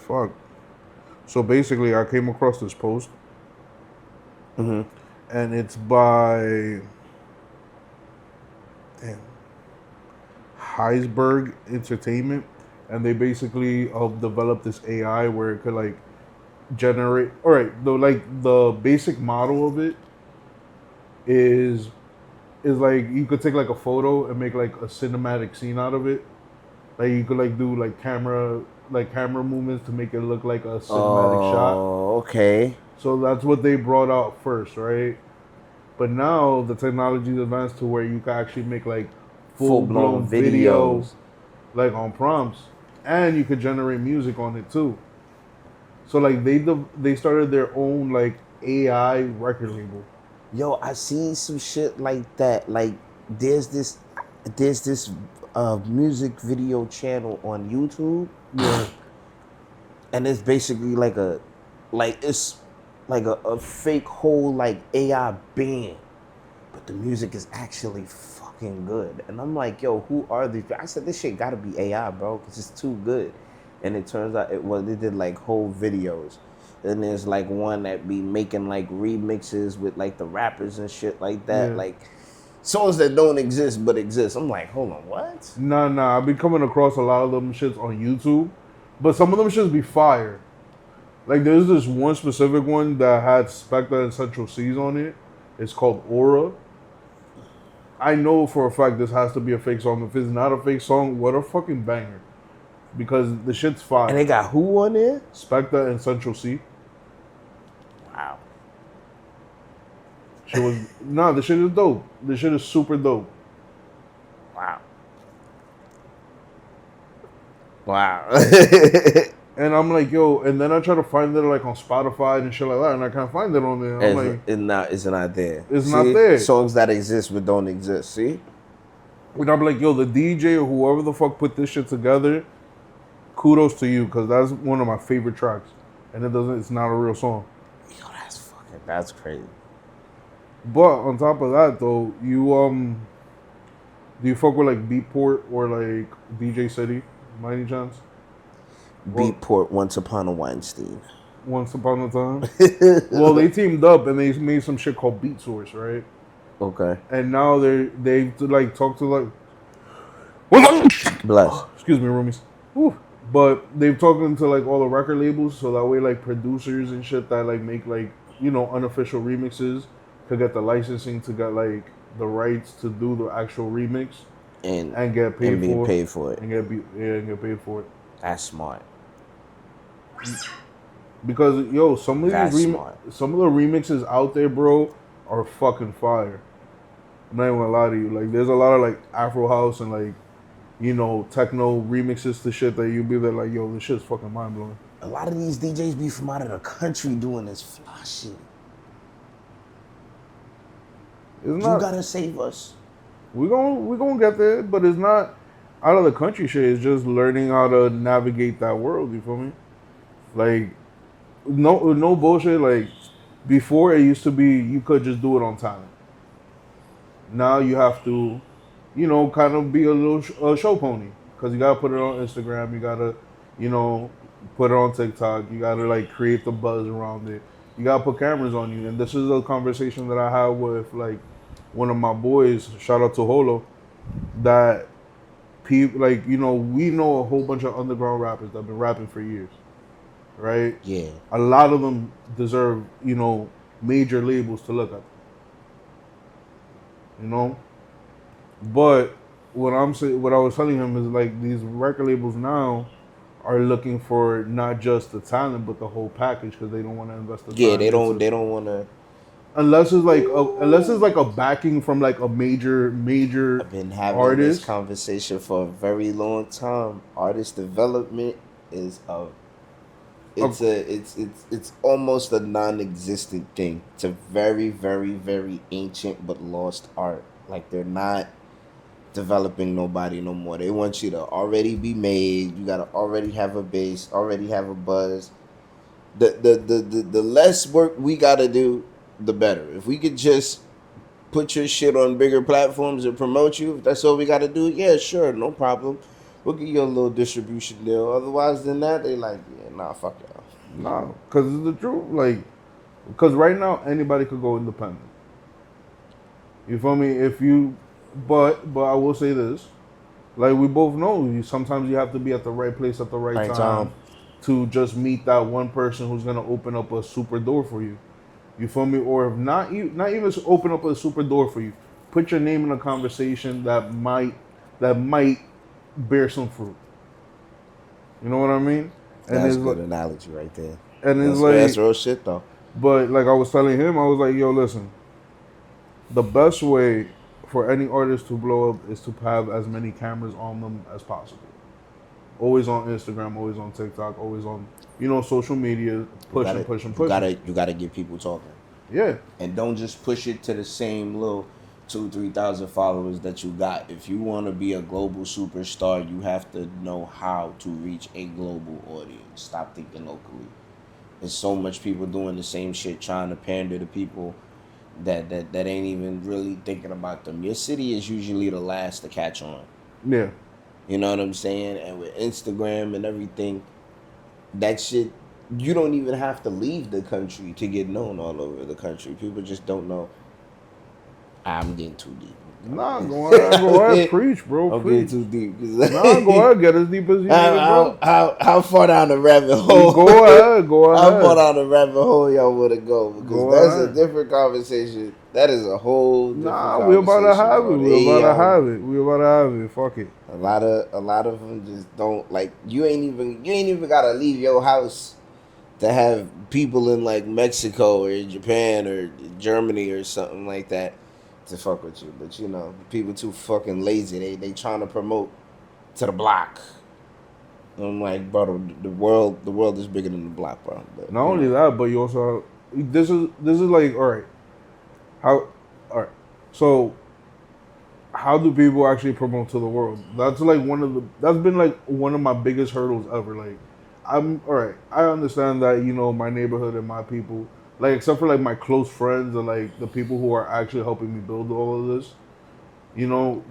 Fuck. So basically, I came across this post, Mm-hmm. and it's by damn, Heisberg Entertainment, and they basically developed this AI where it could like generate. All right, the basic model of it is like you could take like a photo and make like a cinematic scene out of it. Like you could like do like camera movements to make it look like a cinematic shot. Oh, okay. So that's what they brought out first, right? But now the technology's advanced to where you can actually make like Full full blown blown video videos. like on prompts, and you could generate music on it too. So like they started their own like AI record label. Yo, I seen some shit like that. Like there's this music video channel on YouTube, Yeah, and it's basically it's like a fake whole like AI band, but the music is actually fucking good. And I'm like, yo, who are these? I said this shit gotta be AI, bro, because it's too good. And it turns out they did like whole videos. Then there's like one that be making like remixes with like the rappers and shit like that, yeah. like songs that don't exist but exist. I'm like, hold on, what? Nah. I've been coming across a lot of them shits on YouTube, but some of them shits be fire. Like there's this one specific one that had Spectre and Central C's on it. It's called Aura. I know for a fact this has to be a fake song. If it's not a fake song, what a fucking banger. Because the shit's And they fire. got who on there? Spectre and Central C. Wow. Shit was nah, the shit is dope. The shit is super dope. Wow. Wow. And I'm like, yo, and then I try to find it like on Spotify and shit like that, and I can't find it on there. I'm like, It's not there. it's not See? there. Songs that exist but don't exist. See? And I'm like, yo, the DJ or whoever the fuck put this shit together, kudos to you, because that's one of my favorite tracks. And it's not a real song. Yo, that's crazy. But on top of that though, do you fuck with like Beatport or like DJ City, by any chance? Well, Beatport, Once Upon a Weinstein. once upon a time. Well, they teamed up and they made some shit called Beat Source, right? Okay. And now they like talk to like Bless. excuse me, roomies. Whew. But they've talked to like all the record labels, so that way like producers and shit that like make like unofficial remixes could get the licensing to get like the rights to do the actual remix And get paid and being for paid for it. and get paid for it. That's smart. Because yo, some of That's these smart. some of the remixes out there, bro, are fucking fire. I'm not even gonna lie to you. Like, there's a lot of like Afro house and like techno remixes to shit that you be there like, yo, this shit's fucking mind blowing. A lot of these DJs be from out of the country doing this fly shit. It's You not. gotta save us. We gonna get there, but it's not out of the country shit. It's just learning how to navigate that world. You feel me? Like, no bullshit. Like, before it used to be you could just do it on talent. Now you have to, kind of be a little show pony, because you gotta put it on Instagram. You gotta, put it on TikTok. You gotta like create the buzz around it. You gotta put cameras on you. And this is a conversation that I had with like one of my boys. Shout out to Holo. That people like we know a whole bunch of underground rappers that have been rapping for years, right? Yeah. A lot of them deserve major labels to look at. But what what I was telling him is like these record labels now are looking for not just the talent but the whole package, because they don't want to invest the Yeah, time. they don't wanna. Unless it's like a backing from like a major I've been having this artist. conversation for a very long time. Artist development is it's almost a non-existent thing. It's a very, very, very ancient but lost art. Like, they're not developing nobody no more. They want you to already be made. You gotta already have a base, already have a buzz. The less work we gotta do, the better. If we could just put your shit on bigger platforms and promote you, if that's all we gotta do, yeah, sure, no problem. We'll give you a little distribution deal. Otherwise than that, they like, yeah, nah, fuck y'all. Nah, because it's the truth. Like, because right now anybody could go independent. You feel me? If you, but I will say this. Like we both know, sometimes you have to be at the right place at the right Right, time to just meet that one person who's gonna open up a super door for you. You feel me? Or if not, you not even open up a super door for you. Put your name in a conversation that might bear some fruit. You know what I mean? And That's it's a like, good analogy right there. and it's That's like, real shit though. but like I was telling him, I was like, yo, listen, the best way for any artist to blow up is to have as many cameras on them as possible. Always on Instagram, always on TikTok, always on, social media, You pushing, gotta, pushing, pushing. you gotta get people talking, Yeah, and don't just push it to the same little 2,000-3,000 followers that you got. If you want to be a global superstar, you have to know how to reach a global audience. Stop thinking locally. There's so much people doing the same shit, trying to pander to people that ain't even really thinking about them. Your city is usually the last to catch on. yeah. You know what I'm saying? And with Instagram and everything, that shit, you don't even have to leave the country to get known all over the country. People just don't know. I'm getting too deep. Nah, go ahead, preach, bro, I'm getting preach. too deep. Nah, go ahead, get as deep as you need to go. How far down the rabbit You hole? go How far ahead, down the rabbit hole y'all want to go? Because go that's a ahead. different conversation. That is a whole different Nah, we about to conversation have it. on We about to AI. have it. We about to have it. Fuck it. A lot of them just don't like. You ain't even gotta leave your house to have people in like Mexico or Japan or Germany or something like that to fuck with you. But people too fucking lazy. They trying to promote to the block. I'm like, bro, the world is bigger than the block, bro. But Not only that, but you also this is like, all right. How all right. So how do people actually promote to the world? That's been like one of my biggest hurdles ever. Like, I'm all right. I understand that my neighborhood and my people, like except for like my close friends and like the people who are actually helping me build all of this,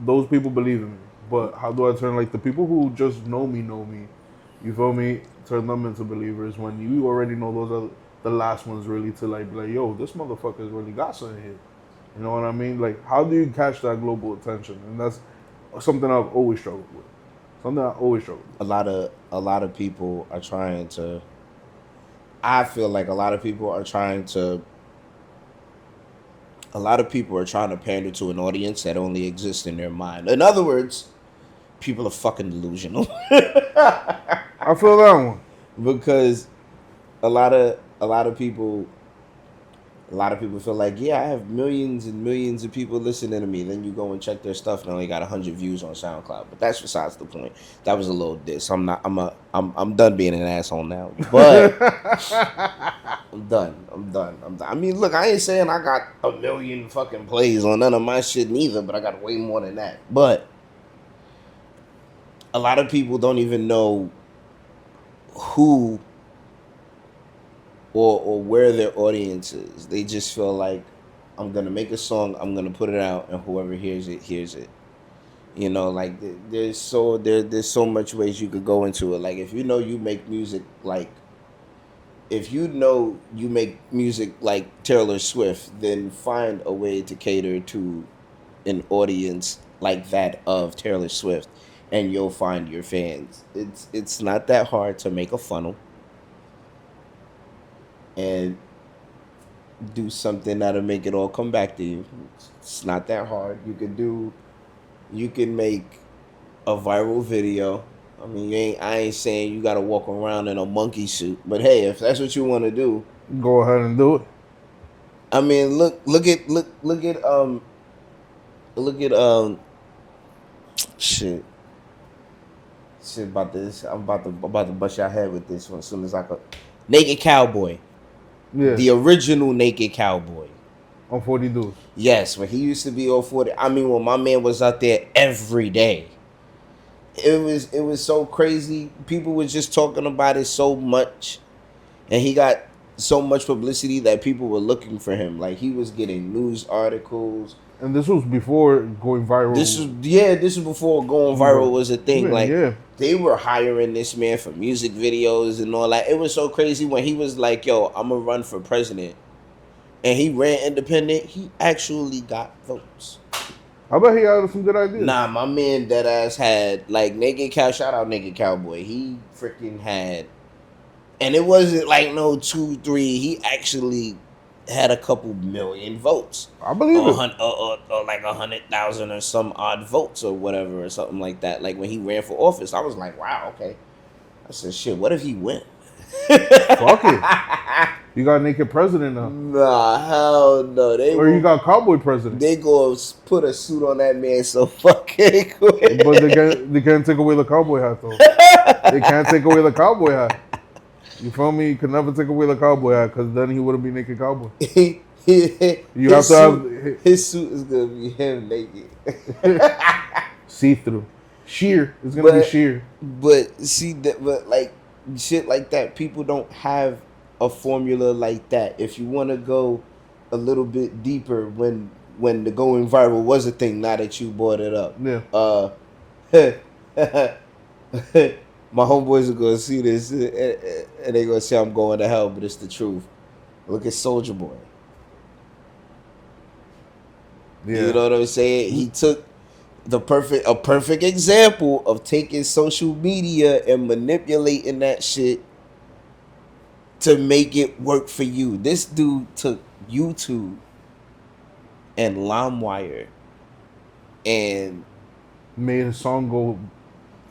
those people believe in me. But how do I turn like the people who just know me, you feel me? Turn them into believers when you already know those are the last ones really to like be like, yo, this motherfucker's really got something here. You know what I mean? Like, how do you catch that global attention? And that's something I've always struggled with. Something I always struggled with. a lot of people are trying to. I feel like a lot of people are trying to. A lot of people are trying to pander to an audience that only exists in their mind. In other words, people are fucking delusional. I feel that one. Because a lot of people feel like, yeah, I have millions and millions of people listening to me. Then you go and check their stuff and only got 100 views on SoundCloud. But that's besides the point. That was a little diss. I'm done being an asshole now. But I'm done. I mean, look, I ain't saying I got a million fucking plays on none of my shit neither, but I got way more than that. But a lot of people don't even know who or where their audience is. They just feel like, I'm gonna make a song, I'm gonna put it out, and whoever hears it hears it. Like there's so much ways you could go into it. Like if you make music like if you make music like Taylor Swift, then find a way to cater to an audience like that of Taylor Swift, and you'll find your fans. It's not that hard to make a funnel and do something that'll make it all come back to you. It's not that hard. You can make a viral video. I mean, I ain't saying you gotta walk around in a monkey suit, but hey, if that's what you want to do, Go ahead and do it. I mean, look at shit. Shit about this. I'm about to bust your head with this one as soon as I could. Naked Cowboy, Yeah, the original Naked Cowboy. on 40 dudes. Yes, when he used to be all 40. I mean, when my man was out there every day, it was so crazy. People were just talking about it so much, and he got so much publicity that people were looking for him. Like he was getting news articles. And this was before going viral. This is before going viral was a thing. Like Yeah. they were hiring this man for music videos and all that. It was so crazy when he was like, "Yo, I'm gonna run for president," and he ran independent. He actually got votes. I bet he had some good ideas. Nah, my man dead ass had like Naked Cow. Shout out Naked Cowboy. He freaking had, and it wasn't like no 2, 3. He actually had a couple million votes. I believe it. Or like 100,000 or some odd votes or whatever or something like that. Like when he ran for office, I was like, wow, okay. I said, shit, what if he win? Fuck it. You got naked president now. Nah, hell no. You got cowboy president. They go put a suit on that man so fucking quick. But they can't take away the cowboy hat though. They can't take away the cowboy hat. You feel me? You could never take away the cowboy hat because then he wouldn't be naked cowboy. You have to have his suit is gonna be him naked. See through. Sheer. It's gonna be sheer. But see that, but like shit like that, people don't have a formula like that. If you want to go a little bit deeper, when the going viral was a thing, now that you brought it up, my homeboys are gonna see this and they gonna say I'm going to hell, but it's the truth. Look at Soulja Boy. Yeah. You know what I'm saying? He took a perfect example of taking social media and manipulating that shit to make it work for you. This dude took YouTube and LimeWire and made his song go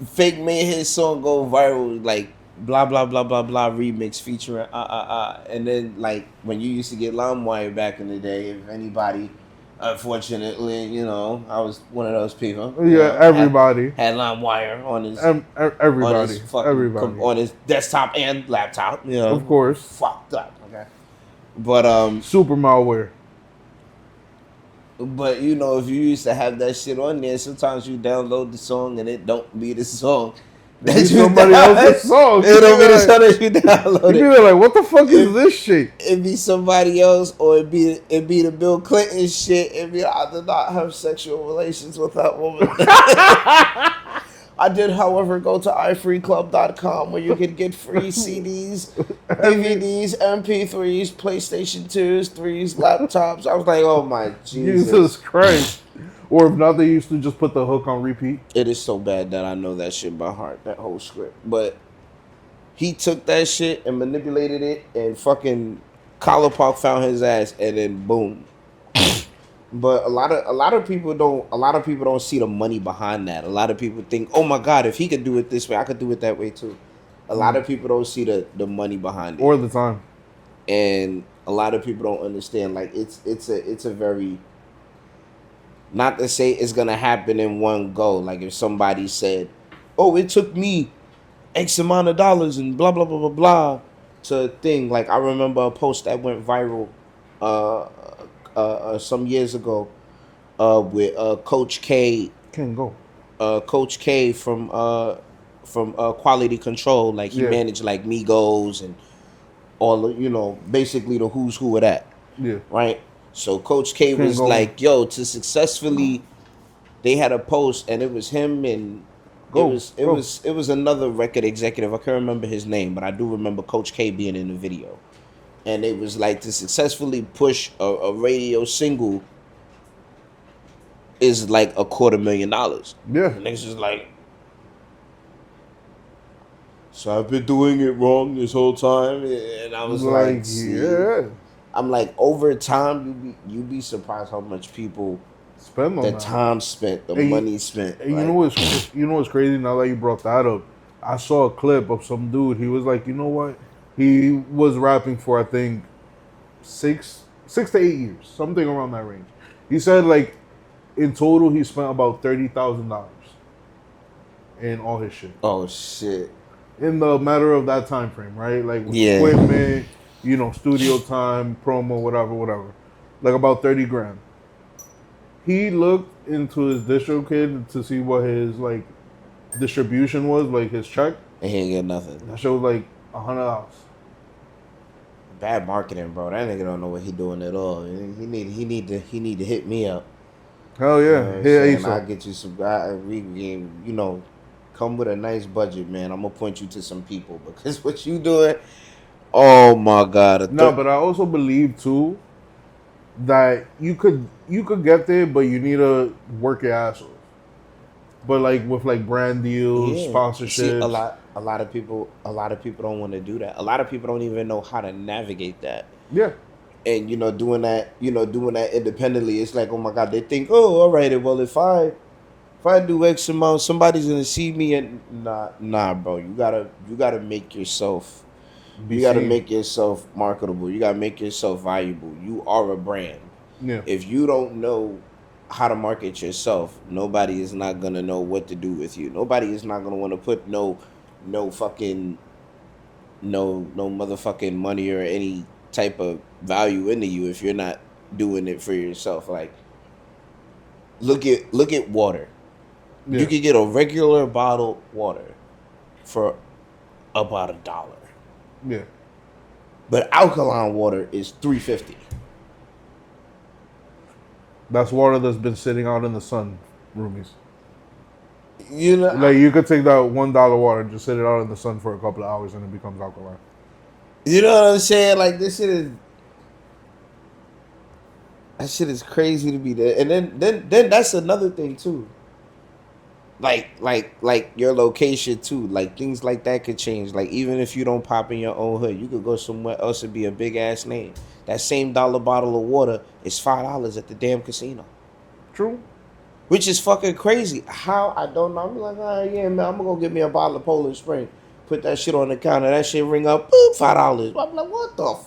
viral, like blah blah blah blah blah remix featuring and then like when you used to get LimeWire back in the day, if anybody, unfortunately, you know, I was one of those people. Yeah, everybody had LimeWire on his everybody on his desktop and laptop. You know, of course, fucked up. Okay, but super malware. But you know, if you used to have that shit on there, sometimes you download the song and it don't be the song. That's somebody else's song. It don't be the song that you downloaded. You be like, what the fuck is this shit? It be somebody else, or it be the Bill Clinton shit. It be I did not have sexual relations with that woman. I did, however, go to iFreeClub.com where you can get free CDs, DVDs, MP3s, PlayStation 2s, 3s, laptops. I was like, oh my Jesus Christ. Or if not, they used to just put the hook on repeat. It is so bad that I know that shit by heart, that whole script. But he took that shit and manipulated it, and fucking Collar Park found his ass, and then boom. But a lot of people don't see the money behind that. A lot of people think, oh my God, if he could do it this way, I could do it that way too. A lot of people don't see the money behind it. Or the time. And a lot of people don't understand, like it's a very, not to say it's gonna happen in one go. Like if somebody said, oh, it took me X amount of dollars and blah blah blah blah blah to thing. Like I remember a post that went viral some years ago with Coach K. Can't go. Coach K from Quality Control. Like he managed like Migos and all, you know, basically the who's who of that. Yeah. Right. So Coach K was like, yo, to successfully, they had a post and it was him and it was another record executive. I can't remember his name, but I do remember Coach K being in the video. And it was like, to successfully push a radio single is like $250,000. Yeah. And niggas is like, so I've been doing it wrong this whole time. And I was like yeah. I'm like, over time, you be surprised how much people spend on the that. Time spent, the money spent. And like, you know what's crazy? Now that you brought that up, I saw a clip of some dude. He was like, you know what? He was rapping for, I think, 6 to 8 years, something around that range. He said like in total he spent about $30,000 in all his shit. Oh shit! In the matter of that time frame, right? Like with equipment, you know, studio time, promo, whatever. Like about 30 grand. He looked into his DistroKid to see what his like distribution was, like his check. And he didn't get nothing. That showed like $100. Bad marketing, bro. That nigga don't know what he doing at all. He need to hit me up. Hell You yeah, know what I'm here saying? ASAP. I'll get you some. You know, come with a nice budget, man. I'm gonna point you to some people because what you doing? Oh my God, No, but I also believe too that you could get there, but you need to work your ass off. But like with like brand deals, yeah. See, sponsorships, a lot of people don't want to do that. A lot of people don't even know how to navigate that. yeah, And doing that independently, it's like, oh my God, they think, oh, all right, well, if I do X amount, somebody's gonna see me, and nah, bro, you gotta make yourself. be You got to seen. make yourself marketable. You got to make yourself valuable. You are a brand. Yeah, If you don't know how to market yourself, nobody is not gonna know what to do with you. Nobody is not gonna want to put no fucking no motherfucking money or any type of value into you if you're not doing it for yourself. Like look at water. You yeah, could get a regular bottled water for about $1, yeah. but alkaline water is $3.50. That's water that's been sitting out in the sun, roomies. You know, Like you could take that $1 water and just sit it out in the sun for a couple of hours and it becomes alkaline. you know what I'm saying? Like this shit is that shit is crazy to be there. And then that's another thing too. Like your location too. Like things like that could change. Like even if you don't pop in your own hood, you could go somewhere else and be a big ass name. That same dollar bottle of water is $5 at the damn casino. True. Which is fucking crazy. How I don't know. I'm like, oh yeah, man, I'm gonna go get me a bottle of Poland Spring. Put that shit on the counter. That shit ring up, boop, $5. I'm like, what the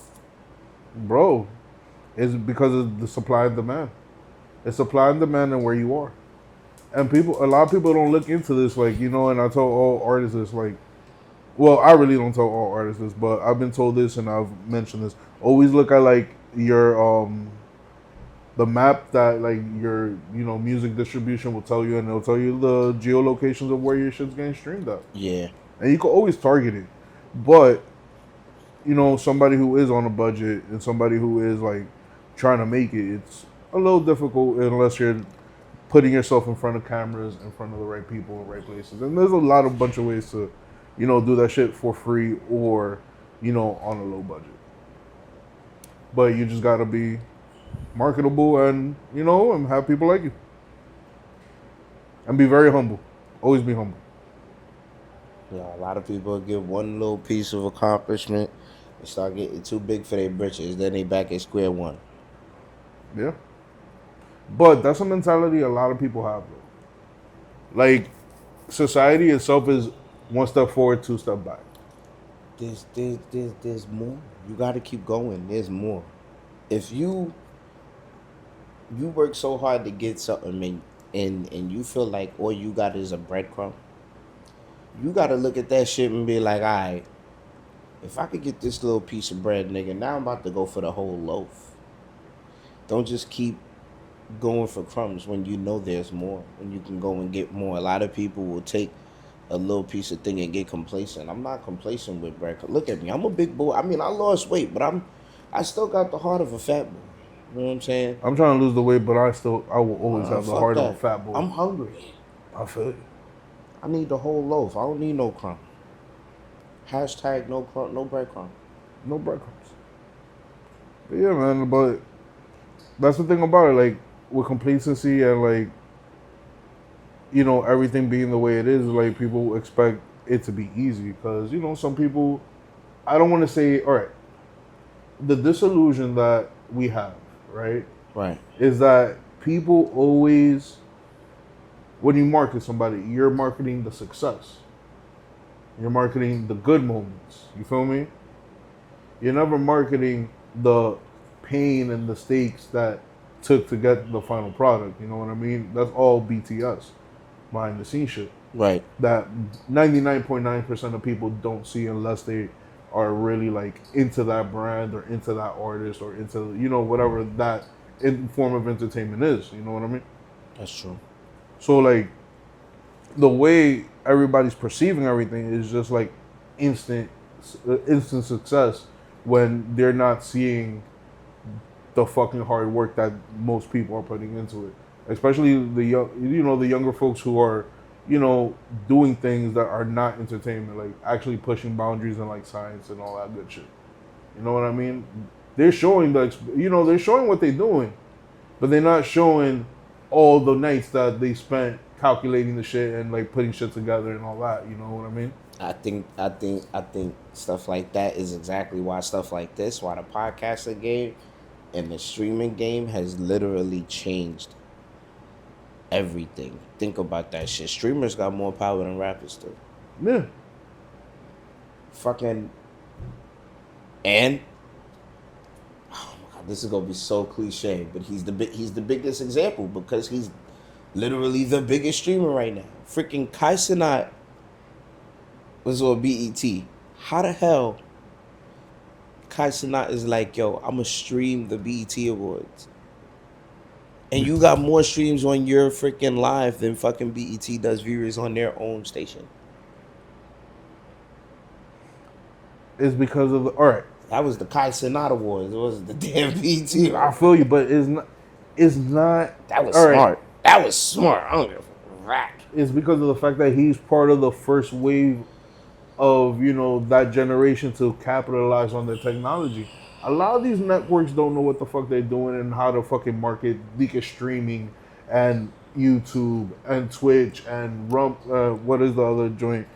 Bro, it's because of the supply and demand. It's supply and demand and where you are. And a lot of people don't look into this, like, and I tell all artists this, like, well, I really don't tell all artists this, but I've been told this and I've mentioned this. Always look at, like, the map that, like, your, music distribution will tell you, and it'll tell you the geolocations of where your shit's getting streamed at. Yeah. And you can always target it. But, somebody who is on a budget and somebody who is, like, trying to make it, it's a little difficult unless you're putting yourself in front of cameras, in front of the right people, in the right places. And there's a bunch of ways to, do that shit for free or, on a low budget. But you just gotta be marketable and, and have people like you. And be very humble. Always be humble. Yeah, a lot of people get one little piece of accomplishment and start getting too big for their britches. Then they back at square one. Yeah. But that's a mentality a lot of people have, though. Like, society itself is one step forward, two step back. There's more. You got to keep going. There's more. If you work so hard to get something and you feel like all you got is a breadcrumb, you got to look at that shit and be like, all right, if I could get this little piece of bread, nigga, now I'm about to go for the whole loaf. Don't just keep going for crumbs when you know there's more, when you can go and get more. A lot of people will take a little piece of thing and get complacent. I'm not complacent with bread. Look at me. I'm a big boy. I mean, I lost weight, but I still got the heart of a fat boy. You know what I'm saying? I'm trying to lose the weight, but I will always have the Fuck heart of a that. fat boy. I'm hungry. I feel you. I need the whole loaf. I don't need no crumb. Hashtag no crumb, no breadcrumb. No breadcrumbs. But yeah, man, but that's the thing about it. Like, with complacency and, like, everything being the way it is, like, people expect it to be easy. Because, some people, I don't want to say, all right, the disillusion that we have, right, Right. is that people always, when you market somebody, you're marketing the success. You're marketing the good moments. You feel me? You're never marketing the pain and the stakes that took to get the final product. You know what I mean? That's all BTS, behind the scenes shit. Right. That 99.9% of people don't see unless they are really, like, into that brand or into that artist or into, whatever that form of entertainment is. You know what I mean? That's true. So, like, the way everybody's perceiving everything is just like instant success when they're not seeing the fucking hard work that most people are putting into it. especially the young, the younger folks who are, doing things that are not entertainment, like actually pushing boundaries in like science and all that good shit. You know what I mean? They're showing they're showing what they're doing, but they're not showing all the nights that they spent calculating the shit and like putting shit together and all that. You know what I mean? I think stuff like that is exactly why stuff like this, why the podcasting game and the streaming game has literally changed everything. Think about that shit. Streamers got more power than rappers do. Yeah. Fucking and oh my god, this is gonna be so cliche, but he's the biggest example because he's literally the biggest streamer right now. Freaking Kai Cenat was on BET. How the hell Kai Cenat is like, yo, I'ma stream the BET Awards. And you got more streams on your freaking live than fucking BET does viewers on their own station. It's because of the all right. That was the Kai Cenat Awards. It wasn't the damn BET. I feel you, but it's not. It's not. That was all right. smart. That was smart. I don't give a rack. It's because of the fact that he's part of the first wave of that generation to capitalize on the technology. A lot of these networks don't know what the fuck they're doing and how to fucking market leak streaming and YouTube and Twitch and what is the other joint,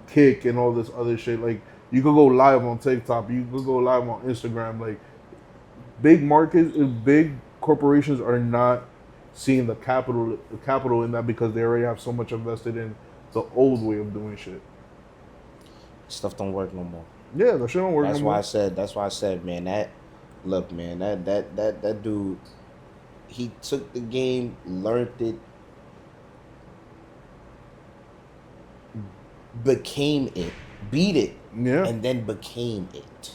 Kick and all this other shit. Like you could go live on TikTok, you could go live on Instagram. Like big markets, big corporations are not seeing the capital in that because they already have so much invested in the old way of doing shit. Stuff don't work no more. Yeah, that shit don't work That's no why more. That's why I said, man, that dude, he took the game, learned it, became it, beat it, Yeah. and then became it.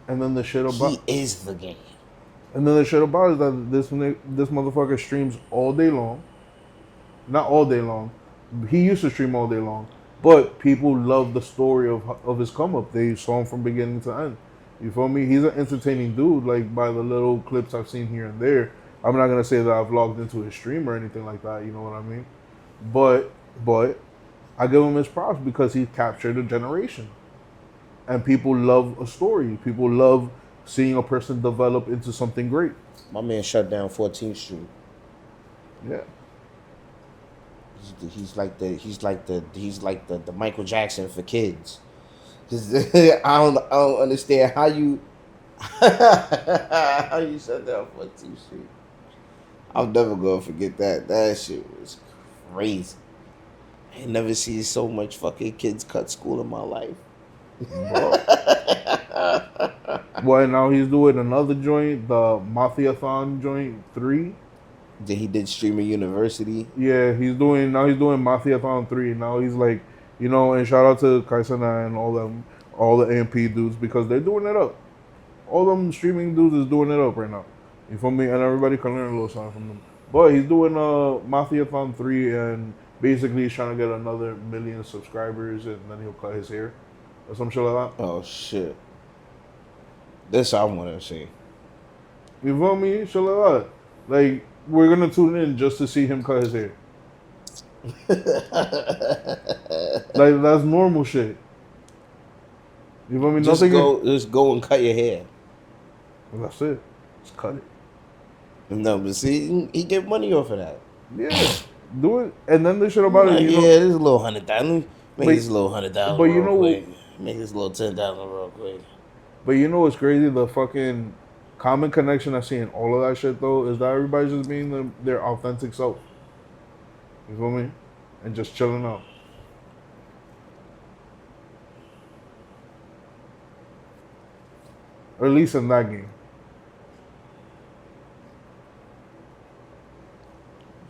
And then the shit about He is the game. And then the shit about it is that this motherfucker streams all day long. Not all day long. He used to stream all day long. But people love the story of his come up. They saw him from beginning to end. You feel me? He's an entertaining dude, like by the little clips I've seen here and there. I'm not gonna say that I've logged into his stream or anything like that, you know what I mean? But I give him his props because he captured a generation. And people love a story. People love seeing a person develop into something great. My man shut down 14th Street. Yeah. He's like the Michael Jackson for kids. I don't understand how you how you shut down 14th Street. I'm never gonna forget that. That shit was crazy. I ain't never seen so much fucking kids cut school in my life. Well, now he's doing another joint, the Mafiathon joint 3. Then he did Streamer University. Yeah, he's doing Mafiathon 3. Now he's like, and shout out to Kaisana and all the AMP dudes because they're doing it up. All them streaming dudes is doing it up right now. You feel me? And everybody can learn a little something from them. But he's doing Mafiathon 3 and basically he's trying to get another 1 million subscribers and then he'll cut his hair or some shit like that. Oh shit. This I wanna see. You feel me? Shit like that. Like, we're gonna tune in just to see him cut his hair. Like, that's normal shit. You feel me? Just go and cut your hair. That's it. Just cut it. No, but see, he get money off of that. Yeah. Do it. And then the shit about it, yeah, this is a little $100,000. Make this a little $100,000 but real quick. Make this a little $10,000 real quick. But you know what's crazy? The fucking common connection I see in all of that shit, though, is that everybody's just being their authentic self. You feel me? And just chilling out. Or at least in that game.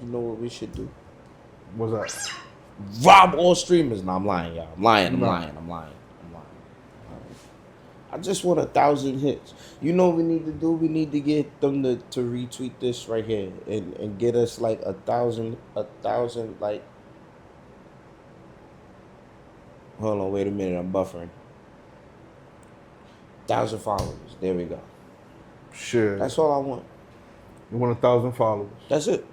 You know what we should do? What's that? Rob all streamers. No, I'm lying, y'all. I'm lying. I just want 1,000 hits. You know what we need to do? We need to get them to retweet this right here and get us like 1,000, like. Hold on, wait a minute. I'm buffering. 1,000 followers. There we go. Shit. That's all I want. You want 1,000 followers. That's it.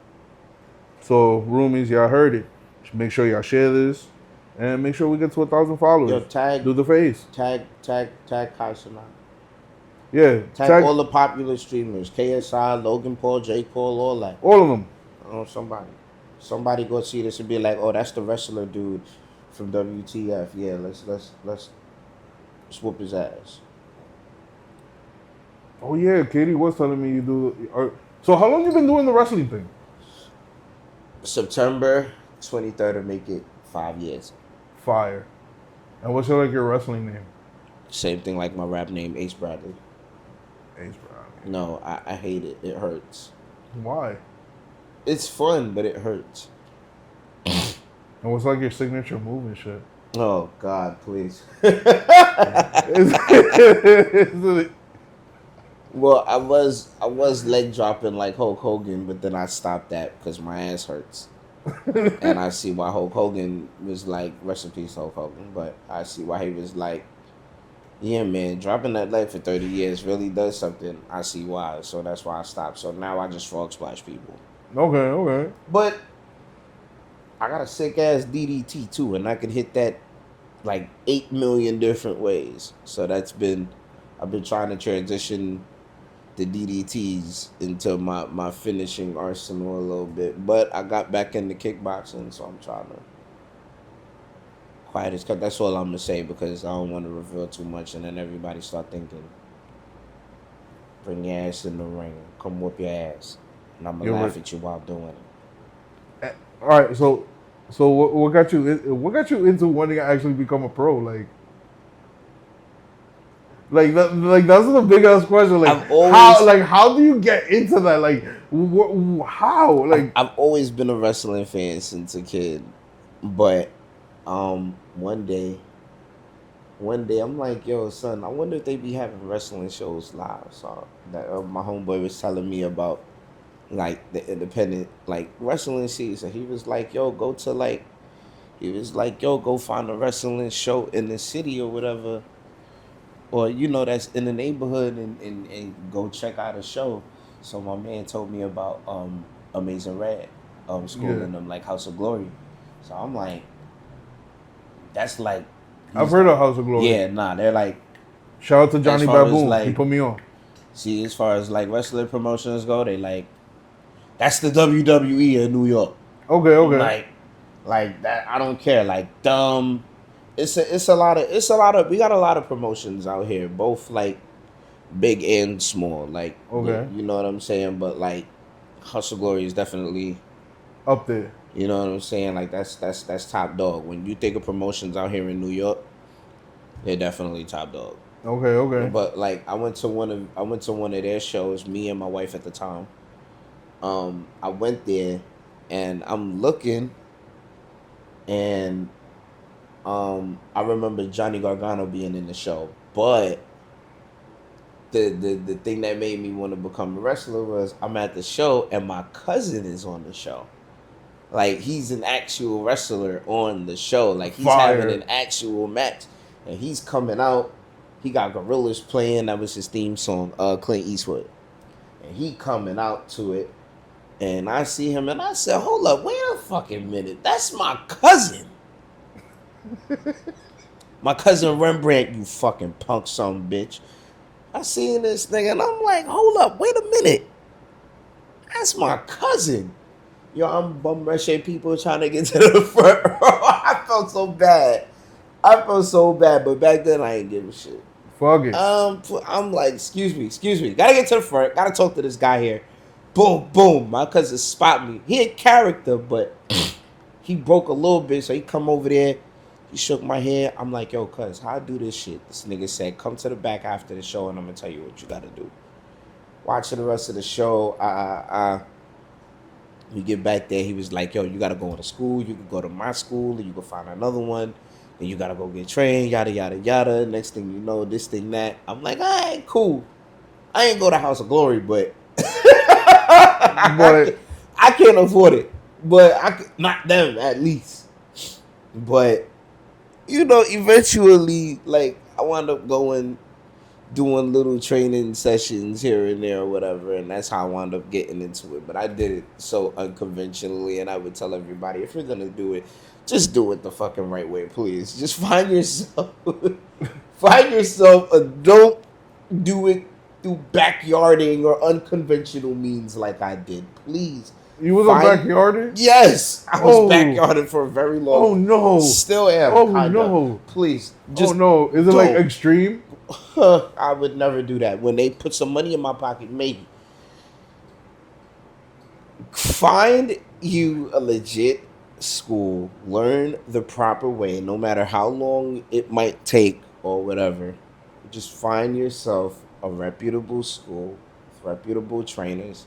So roomies, y'all heard it. Make sure y'all share this, and make sure we get to 1,000 Yo, followers. tag, Do the face. tag Kaisana. Yeah, Tag tag all the popular streamers: KSI, Logan Paul, J Cole, all that. all of them. Somebody go see this and be like, "Oh, that's the wrestler dude from WTF." Yeah, let's whoop his ass. Oh yeah, Katie was telling me you do. So how long you been doing the wrestling thing? September 23rd to make it 5 years. Fire. And what's your wrestling name? Same thing like my rap name, Ace Bradley. Ace Bradley. No, I hate it. It hurts. Why? It's fun, but it hurts. And what's your signature move and shit? Oh God, please. Well, I was leg dropping like Hulk Hogan, but then I stopped that because my ass hurts. And I see why Hulk Hogan was like, rest in peace, Hulk Hogan. But I see why he was like, yeah, man, dropping that leg for 30 years really does something. I see why. So that's why I stopped. So now I just frog splash people. Okay. But I got a sick ass DDT too, and I could hit that like 8 million different ways. So I've been trying to transition the DDTs into my finishing arsenal a little bit. But I got back into kickboxing, so I'm trying to quiet as cut. That's all I'm gonna say because I don't want to reveal too much, and then everybody start thinking, bring your ass in the ring, come whoop your ass, and I'm gonna laugh at you while doing it. All right, so what got you? What got you into wanting to actually become a pro? That's the big ass question. How do you get into that? How? I've always been a wrestling fan since a kid, but one day I'm like, yo, son, I wonder if they be having wrestling shows live. So that my homeboy was telling me about like the independent like wrestling season. He was like, yo, go find a wrestling show in the city or whatever, or that's in the neighborhood, and go check out a show. So my man told me about Amazing Red school in them, like House of Glory. So I'm like, that's like, I've heard of House of Glory. Yeah, nah, they're like, shout out to Johnny Baboon. Like, he put me on. See, as far as like wrestling promotions go, they like, that's the WWE in New York. Okay. Like that, I don't care. Like it's a lot of we got a lot of promotions out here, both like big and small. Like you know what I'm saying? But like Hustle Glory is definitely up there. You know what I'm saying? Like that's top dog. When you think of promotions out here in New York, they're definitely top dog. Okay. But like I went to one of their shows, me and my wife at the time. I went there and I'm looking, and I remember Johnny Gargano being in the show, but the thing that made me want to become a wrestler was I'm at the show and my cousin is on the show. Like he's an actual wrestler on the show. Like he's having an actual match, and he's coming out. He got Gorillas playing. That was his theme song, Clint Eastwood, and he coming out to it. And I see him, and I said, "Hold up, wait a fucking minute. That's my cousin." My cousin Rembrandt, you fucking punk son bitch. I seen this thing, and I'm like, hold up, wait a minute. That's my cousin. Yo, I'm bum rushing people trying to get to the front row. I felt so bad. But back then I ain't give a shit. Fuck it. I'm like, excuse me. Gotta get to the front. Gotta talk to this guy here. Boom. My cousin spot me. He a character, but he broke a little bit, so he come over there. He shook my hand. I'm like, yo, cuz, how I do this shit? This nigga said, come to the back after the show, and I'm gonna tell you what you gotta do. Watching the rest of the show, we get back there. He was like, yo, you gotta go to school. You can go to my school, and you can find another one. Then you gotta go get trained, yada, yada, yada. Next thing you know, this thing, that. I'm like, all right, cool. I ain't go to House of Glory, but I can't afford it. But not them, at least. But, eventually, like, I wound up going doing little training sessions here and there or whatever, and that's how I wound up getting into it. But I did it so unconventionally, and I would tell everybody, if you're gonna do it, just do it the fucking right way, please. Just find yourself, find yourself a don't do it through backyarding or unconventional means like I did. Please. You was a Find backyarder? Yes, I was Oh. backyarded for a very long. Oh no. Still am. Oh Kinda. no. Please, Oh just no. Is it like don't. extreme? I would never do that. When they put some money in my pocket, maybe. Find you a legit school. Learn the proper way, no matter how long it might take or whatever. Just find yourself a reputable school, with reputable trainers.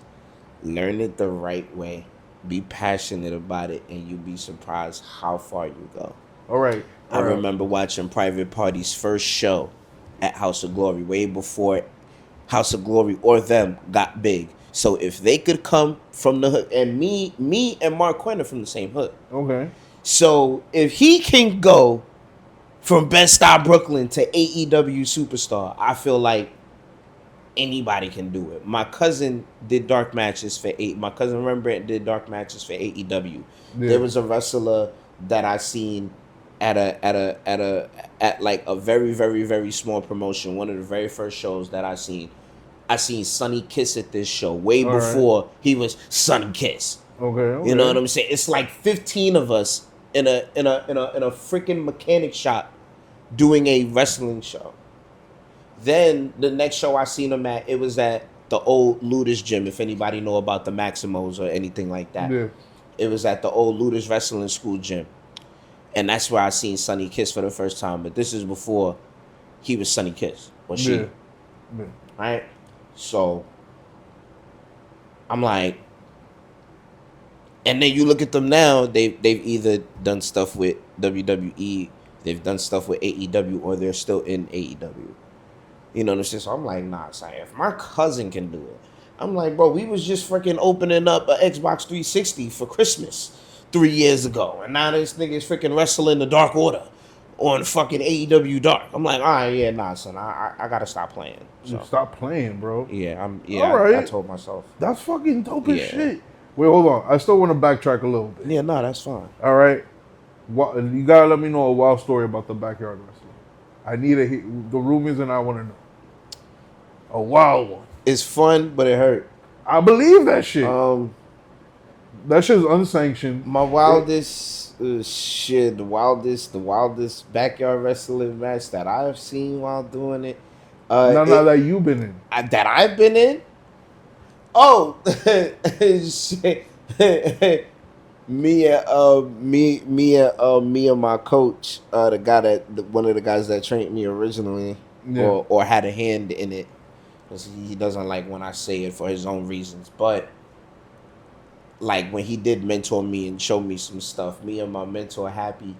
Learn it the right way. Be passionate about it, and you'll be surprised how far you go. All right. I remember watching Private Party's first show at House of Glory way before House of Glory or them got big. So if they could come from the hood, and me and Mark Quinn are from the same hood. Okay. So if he can go from Bed-Stuy, Brooklyn to AEW superstar, I feel like anybody can do it. My cousin did dark matches for My cousin Rembrandt did dark matches for AEW. Yeah. There was a wrestler that I seen at like a very, very, very small promotion. One of the very first shows that I seen. I seen Sonny Kiss at this show way All before he was Sonny Kiss. Okay. You know what I'm saying? It's like 15 of us in a freaking mechanic shop doing a wrestling show. Then the next show I seen him at, it was at the old Ludus gym. If anybody know about the Maximos or anything like that, Yeah. it was at the old Ludus Wrestling School gym, and that's where I seen Sonny Kiss for the first time. But this is before he was Sonny Kiss or she, Yeah. Yeah. right? So I'm like, and then you look at them now. They've either done stuff with WWE, they've done stuff with AEW, or they're still in AEW. You know what I'm saying? So I'm like, nah, son, if my cousin can do it, I'm like, bro, we was just freaking opening up an Xbox 360 for Christmas 3 years ago, and now this nigga's freaking wrestling the Dark Order on fucking AEW Dark. I'm like, all right, yeah, nah, son, I gotta stop playing. So Stop playing, bro. yeah, All right. I told myself. That's fucking dope as Yeah. shit. Wait, hold on. I still want to backtrack a little bit. Yeah, no, that's fine. All right. You gotta let me know a wild story about the backyard wrestling. I need the roomies and I want to know a wild one. It's fun, but it hurt. I believe that shit. That shit's unsanctioned. My wildest the wildest backyard wrestling match that I've seen while doing it. None that you've been in. That I've been in. Oh, shit. me and my coach, one of the guys that trained me originally, Yeah. or had a hand in it, because he doesn't like when I say it for his own reasons, but like when he did mentor me and show me some stuff, me and my mentor Happy,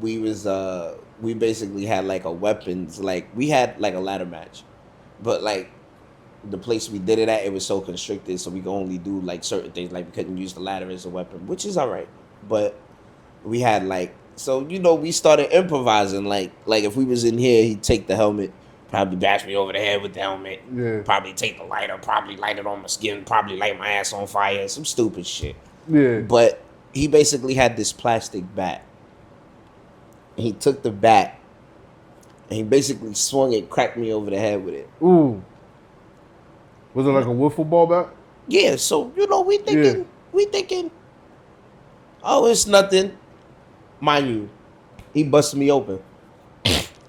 we basically had like a weapons, like we had like a ladder match, but like the place we did it at, it was so constricted, so we could only do like certain things, like we couldn't use the ladder as a weapon, which is all right, but we had like, so we started improvising, like if we was in here, he'd take the helmet, probably bash me over the head with the helmet, probably take the lighter, probably light it on my skin, probably light my ass on fire, some stupid shit. Yeah. But he basically had this plastic bat. And he took the bat and he basically swung it, cracked me over the head with it. Ooh. Was it like a wiffle ball bat? Yeah, so we thinking, oh, it's nothing. Mind you, he busted me open.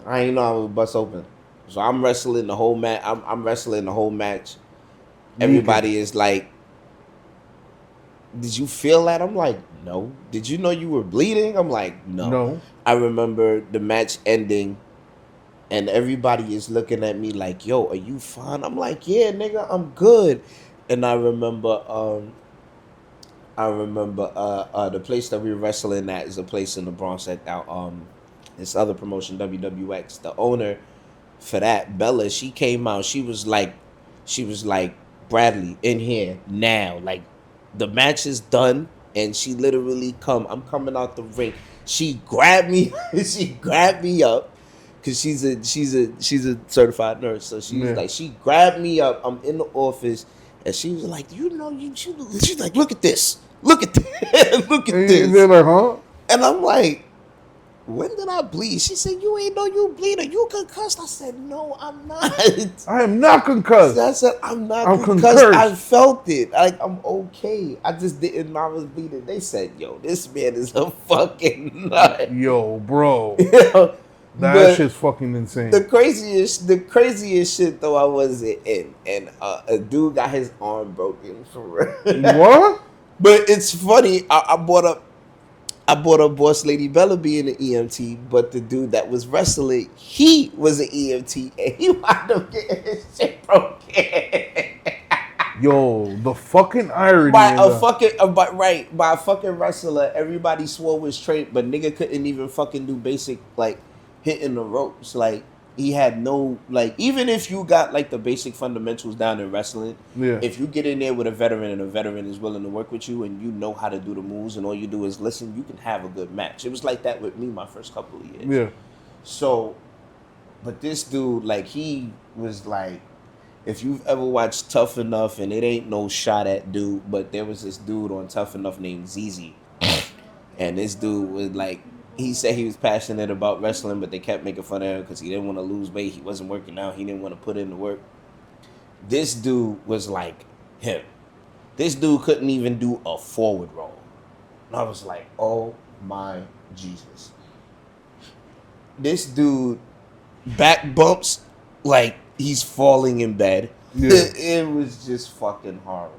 I ain't know I would bust open. So I'm wrestling the whole match. I'm wrestling the whole match. Everybody is like, did you feel that? I'm like, no. Did you know you were bleeding? I'm like, no. No. I remember the match ending and everybody is looking at me like, yo, are you fine? I'm like, yeah, nigga, I'm good. And I remember the place that we were wrestling at is a place in the Bronx at this other promotion, WWX. The owner for that, Bella, she came out. She was like, Bradely, in here now. Like, the match is done, and she literally I'm coming out the ring. She grabbed me, she grabbed me up, Cause she's a certified nurse. So she's Yeah. like, she grabbed me up. I'm in the office, and she was like, she's like, look at this, look at this, look at And they're this. like, huh? And I'm like, when did I bleed? She said, you ain't know you bleeding. You concussed. I said, no, I'm not. I am not concussed. I said, I'm not I'm concussed. I concursed. felt it. Like, I'm okay. I just didn't know I was bleeding. They said, yo, this man is a fucking nut. Yo, bro. Yo, That but shit's fucking insane. the craziest shit though I wasn't in, and a dude got his arm broken for real. What? But it's funny. I bought up Boss Lady Bella being an EMT, but the dude that was wrestling, he was an EMT, and he wound up getting his shit broken. Yo, the fucking irony. by in a that. fucking by a fucking wrestler. Everybody swore was straight, but nigga couldn't even fucking do basic like hitting the ropes. Like he had no like, even if you got like the basic fundamentals down in wrestling, Yeah. if you get in there with a veteran and a veteran is willing to work with you and you know how to do the moves and all you do is listen, you can have a good match. It was like that with me my first couple of years. Yeah. So, but this dude, like, he was like, if you've ever watched Tough Enough, and it ain't no shot at dude, but there was this dude on Tough Enough named ZZ. And this dude was like, he said he was passionate about wrestling, but they kept making fun of him because he didn't want to lose weight. He wasn't working out. He didn't want to put in the work. This dude was like him. This dude couldn't even do a forward roll. And I was like, oh my Jesus. This dude back bumps like he's falling in bed. Yeah. It was just fucking horrible.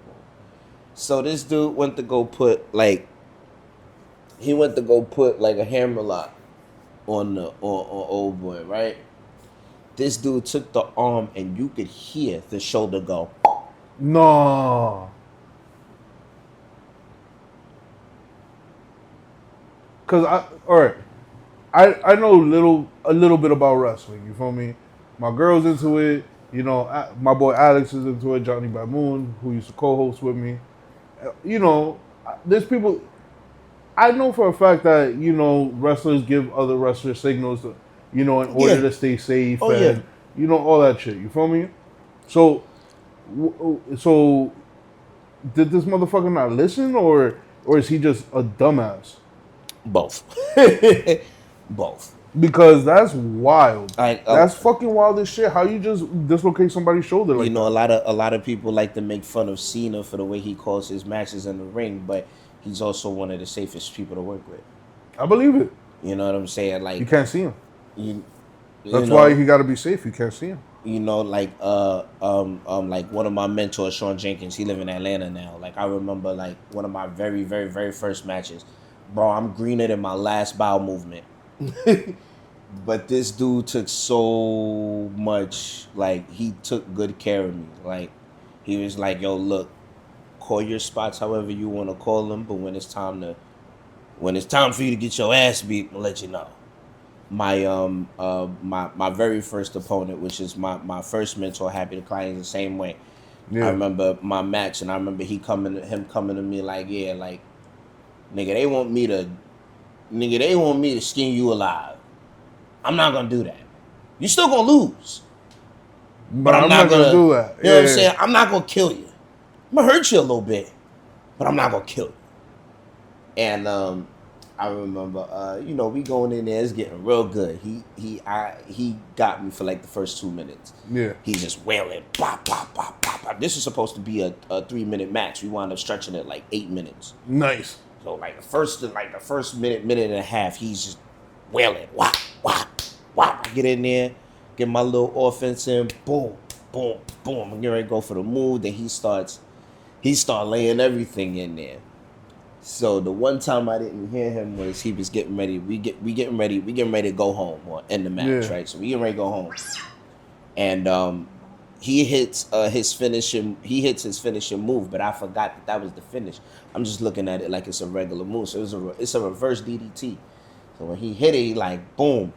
So this dude went to go put like a hammer lock on old boy, right? This dude took the arm and you could hear the shoulder go. No. I know a little bit about wrestling. You feel me? My girl's into it. You know, my boy Alex is into it. Johnny Bamoon, who used to co-host with me. You know, there's people. I know for a fact that wrestlers give other wrestlers signals, in order to stay safe and all that shit. You feel me? So, so did this motherfucker not listen, or is he just a dumbass? Both. Both. Because that's wild. That's uh, fucking wild as shit. How you just dislocate somebody's shoulder like that? a lot of people like to make fun of Cena for the way he calls his matches in the ring, but he's also one of the safest people to work with. I believe it. You know what I'm saying? Like, You can't see him. That's know, why he got to be safe. You can't see him. like one of my mentors, Sean Jenkins, he live in Atlanta now. Like, I remember like one of my very, very, very first matches. Bro, I'm greener than my last bowel movement. But this dude took so much, like, he took good care of me. Like, he was like, yo, look, call your spots however you want to call them, but when it's time for you to get your ass beat, I'll let you know. My very first opponent, which is my first mentor, Happy the Client, the same way. Yeah. I remember my match, and I remember him coming to me like, yeah, like, nigga, they want me to skin you alive. I'm not gonna do that. You still gonna lose, but I'm not gonna do that. You know what I'm saying? I'm not gonna kill you. I'm gonna hurt you a little bit, but I'm not gonna kill you. And I remember, we going in there, it's getting real good. He got me for like the first 2 minutes. Yeah. He's just wailing, pop, pop, pop, pop, pop. This is supposed to be a 3-minute match. We wound up stretching it like 8 minutes. Nice. So like the first minute and a half, he's just wailing, whop, whop, whop. I get in there, get my little offense in, boom, boom, boom. I'm getting ready to go for the move. Then he start laying everything in there. So the one time I didn't hear him was he was getting ready. We getting ready to go home or end the match, right? So we getting ready to go home, and he hits his finishing move, but I forgot that was the finish. I'm just looking at it like it's a regular move. So it's a reverse DDT. So when he hit it, he like boom.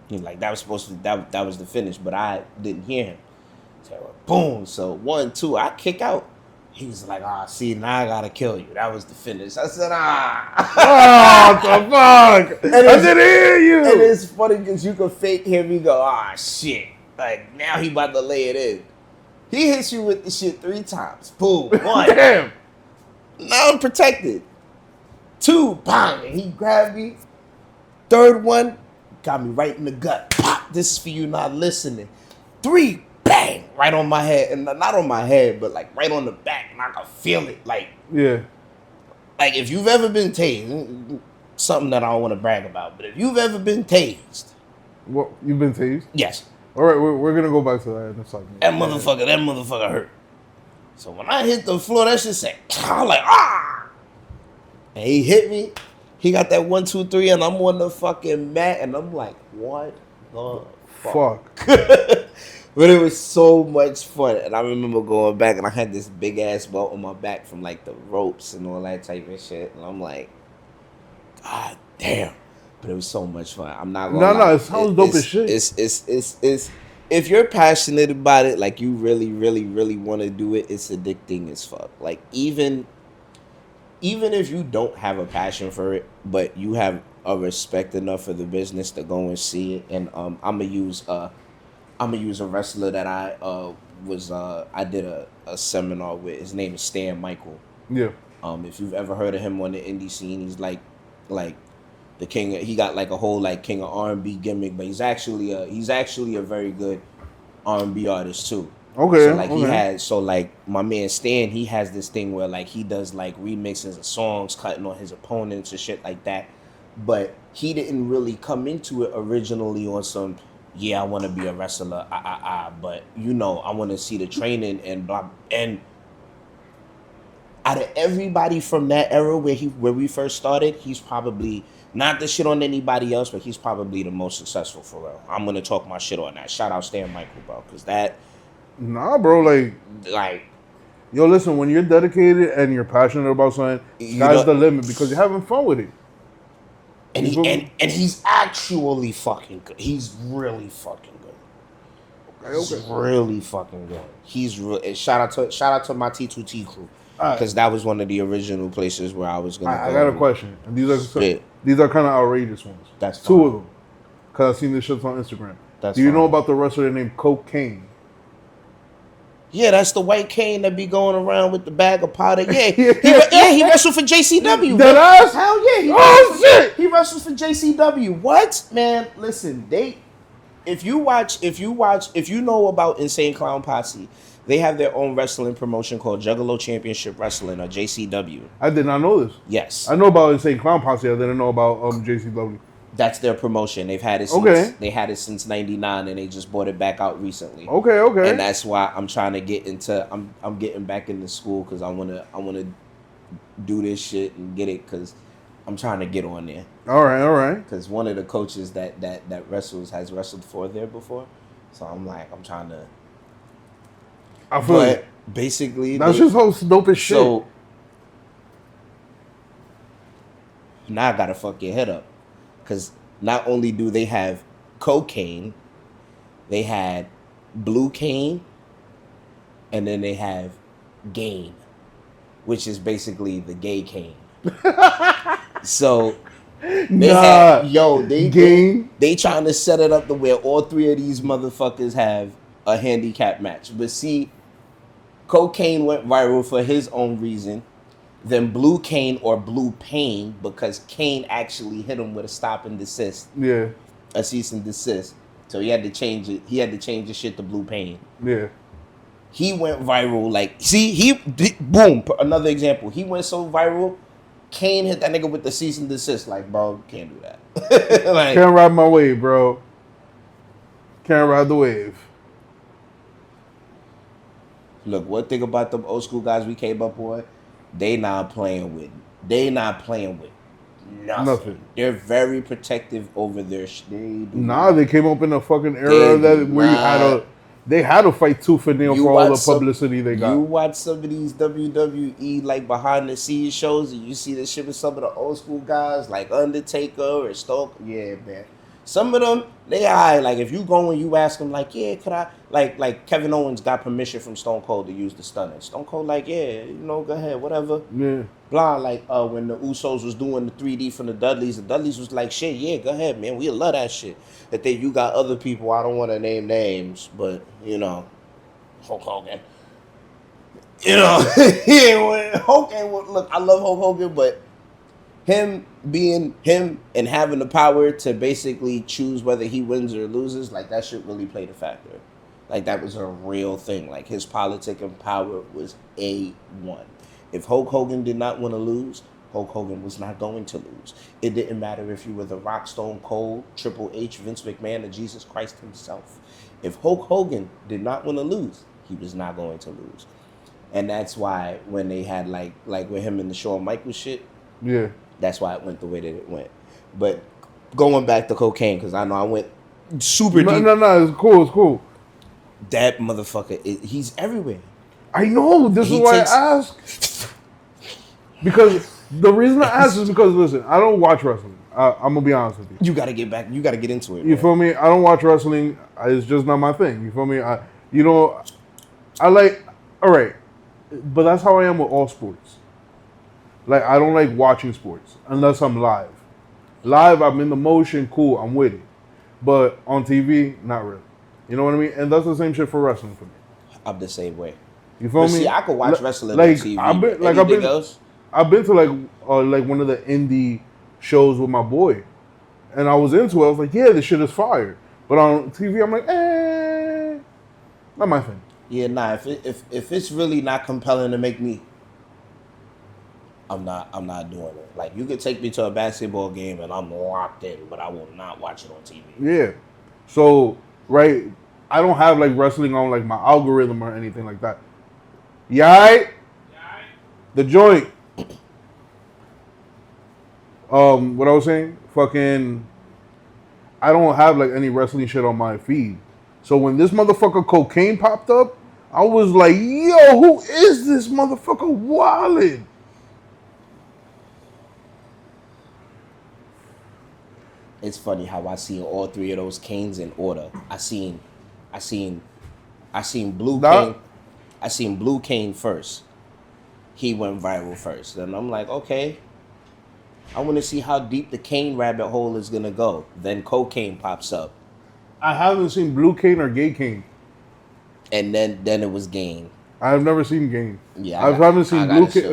He's like, that was the finish, but I didn't hear him. So boom. So 1, 2, I kick out. He was like, see, now I gotta kill you. That was the finish. I said, What the fuck? I didn't hear you. And it's funny because you can fake him. You go, shit. Like, now he about to lay it in. He hits you with the shit 3 times. Boom. 1. Damn. Now I'm protected. 2. Bang. And he grabbed me. 3rd one, got me right in the gut. Pop. This is for you not listening. 3. Bang. Right on my head. And not on my head, but like right on the back. And I can feel it. Like, yeah. Like, if you've ever been tased, something that I don't want to brag about, but if you've ever been tased. What, you've been tased? Yes. All right, we're going to go back to that in a second. That motherfucker hurt. So when I hit the floor, that shit said, I'm like, ah! And he hit me. He got that 1, 2, 3, and I'm on the fucking mat, and I'm like, what the fuck? But it was so much fun. And I remember going back, and I had this big ass belt on my back from like the ropes and all that type of shit. And I'm like, God damn. But it was so much fun. I'm not gonna lie. No, it sounds dope as shit. It's if you're passionate about it, like you really, really, really want to do it, it's addicting as fuck. Like even if you don't have a passion for it, but you have a respect enough for the business to go and see it. And I'm gonna use a wrestler that I did a seminar with. His name is Stan Michael. Yeah. If you've ever heard of him on the indie scene, he's like the king. He got like a whole like king of R&B gimmick, but he's actually a very good R&B artist too. Okay. So like he had like my man Stan, he has this thing where like he does like remixes of songs, cutting on his opponents and shit like that. But he didn't really come into it originally on some. Yeah, I want to be a wrestler, but I want to see the training and blah. And out of everybody from that era where we first started, he's probably not the shit on anybody else, but he's probably the most successful for real. I'm gonna talk my shit on that. Shout out Stan Michael, bro, because that. Nah, bro, like, yo, listen, when you're dedicated and you're passionate about something, sky's the limit because you're having fun with it. And he's actually fucking good. He's really fucking good. Okay. He's really fucking good. He's real. Shout out to my T2T crew, because that was one of the original places where I was gonna. I got a question, and these are kind of outrageous ones. That's 2 of them, because I've seen this shit on Instagram. Do you know about the wrestler named Cocaine? Yeah, that's the white cane that be going around with the bag of powder. Yeah, he wrestled for JCW. Dead ass? Hell yeah! Shit! He wrestled for JCW. What, man? Listen, if you know about Insane Clown Posse, they have their own wrestling promotion called Juggalo Championship Wrestling, or JCW. I did not know this. Yes, I know about Insane Clown Posse. I didn't know about JCW. That's their promotion. They've had it since they had it since '99, and they just bought it back out recently. Okay. And that's why I'm trying to get into. I'm getting back into school because I wanna do this shit and get it, because I'm trying to get on there. All right. Because one of the coaches that wrestles has wrestled for there before, so I'm trying to. I feel it. Basically, that's just how dope as shit. So now I gotta fuck your head up. Because not only do they have cocaine, they had blue cane, and then they have gain, which is basically the gay cane. So they trying to set it up to where all 3 of these motherfuckers have a handicap match. But see, cocaine went viral for his own reason. Then blue cane or blue pain, because Kane actually hit him with a stop and desist. Yeah. A cease and desist. So he had to change it. He had to change the shit to blue pain. Yeah. He went viral. Boom. Another example. He went so viral, Kane hit that nigga with the cease and desist. Like, bro, can't do that. Can't ride my wave, bro. Can't ride the wave. Look, one thing about them old school guys we came up on, they not playing with nothing. They're very protective over their shit. They came up in a fucking era where they had to fight tooth and nail for all the publicity they got. You watch some of these WWE like behind the scenes shows, and you see this shit with some of the old school guys like Undertaker or Stoke. Yeah, man. Some of them, they high. Like if you go and you ask them, like, yeah, could I? Like Kevin Owens got permission from Stone Cold to use the stunner. Stone Cold, like, yeah, go ahead, whatever. Yeah. Blah, like when the Usos was doing the 3D from the Dudleys was like, shit, yeah, go ahead, man, we love that shit. That then you got other people, I don't want to name names, but Hulk Hogan. Hulk ain't look. I love Hulk Hogan, but him being him and having the power to basically choose whether he wins or loses, like that shit really played a factor. Like that was a real thing. Like his politic and power was A1. If Hulk Hogan did not want to lose, Hulk Hogan was not going to lose. It didn't matter if you were the Rock, Stone Cold, Triple H, Vince McMahon, or Jesus Christ himself. If Hulk Hogan did not want to lose, he was not going to lose. And that's why when they had like with him and the Shawn Michaels shit, Yeah. that's why it went the way that it went. But going back to cocaine, because I know I went super deep. No, it's cool. That motherfucker, he's everywhere. I know. This is why I ask. Because the reason I ask is because, listen, I don't watch wrestling. I'm gonna be honest with you. You gotta get back. You gotta get into it. You feel me? I don't watch wrestling. It's just not my thing. You feel me? I like. All right, but that's how I am with all sports. Like, I don't like watching sports unless I'm live. Live, I'm in the motion, cool, I'm with it. But on TV, not really. You know what I mean? And that's the same shit for wrestling for me. I'm the same way. You feel me? See, I could watch wrestling like, on TV. I've been to like one of the indie shows with my boy, and I was into it. I was like, yeah, this shit is fire. But on TV, I'm like, not my thing. Yeah, nah. If it's really not compelling to make me, I'm not doing it. Like you could take me to a basketball game and I'm locked in, but I will not watch it on TV. Yeah. So right, I don't have like wrestling on like my algorithm or anything like that. Yeah. The joint. What I was saying, I don't have like any wrestling shit on my feed. So when this motherfucker cocaine popped up, I was like, yo, who is this motherfucker wildin'? It's funny how I seen all three of those canes in order. I seen Blue Cane. I seen Blue Cane first. He went viral first. And I'm like, okay, I want to see how deep the cane rabbit hole is gonna go. Then cocaine pops up. I haven't seen Blue Cane or Gay Cane. And then it was Game. I've never seen Game. Yeah, I haven't seen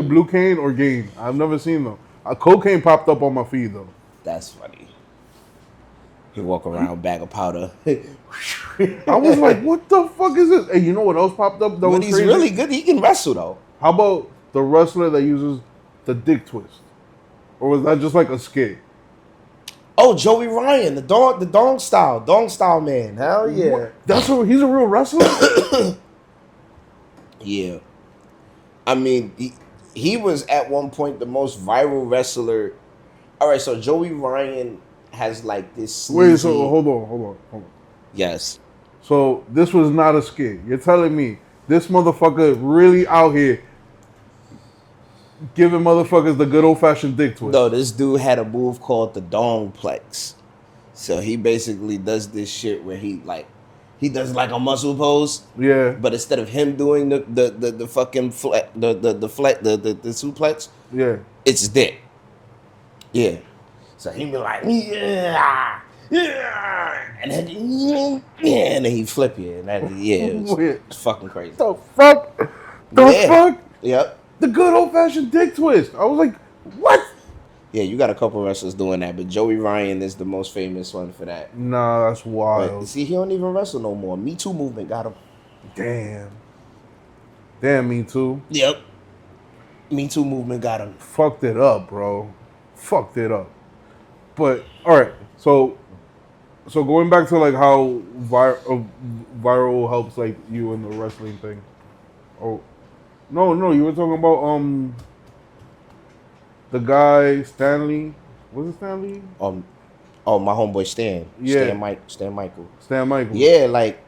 Blue Cane or Game. I've never seen them. Cocaine popped up on my feed though. That's funny. He walk around bag of powder. I was like, what the fuck is this? Hey, you know what else popped up? But he's crazy? Really good. He can wrestle though. How about the wrestler that uses the dick twist? Or was that just like a skit? Oh, Joey Ryan, the dong style man. Hell yeah. What? He's a real wrestler? Yeah. I mean, he was at one point the most viral wrestler. All right, so Joey Ryan has like this sleazy... Wait, so hold on. Yes. So this was not a skit. You're telling me this motherfucker really out here giving motherfuckers the good old-fashioned dick twist? No, this dude had a move called the Dongplex. So he basically does this shit where he does like a muscle pose. Yeah. But instead of him doing the fucking the suplex, yeah, it's dick. Yeah. So he be like, yeah, and then he flip you, and that it's fucking crazy. The fuck? Fuck? Yep. The good old fashioned dick twist. I was like, what? Yeah, you got a couple wrestlers doing that, but Joey Ryan is the most famous one for that. Nah, that's wild. But, see, he don't even wrestle no more. Me Too movement got him. Damn, Me Too. Yep. Me Too movement got him. Fucked it up, bro. Fucked it up. But all right, so going back to like how viral helps like you in the wrestling thing. Oh, no, you were talking about the guy Stanley. Was it Stanley? Oh, my homeboy Stan. Yeah. Stan Michael. Stan Michael. Yeah, like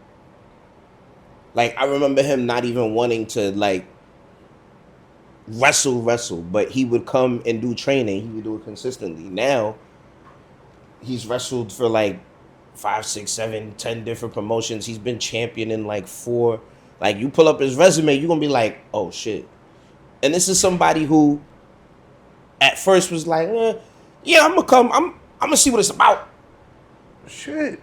I remember him not even wanting to like wrestle, but he would come and do training. He would do it consistently. Now he's wrestled for like 5, 6, 7, 10 different promotions. He's been champion in like 4. Like you pull up his resume, you're gonna be like, oh shit. And this is somebody who at first was like, yeah, I'm gonna see what it's about. Shit.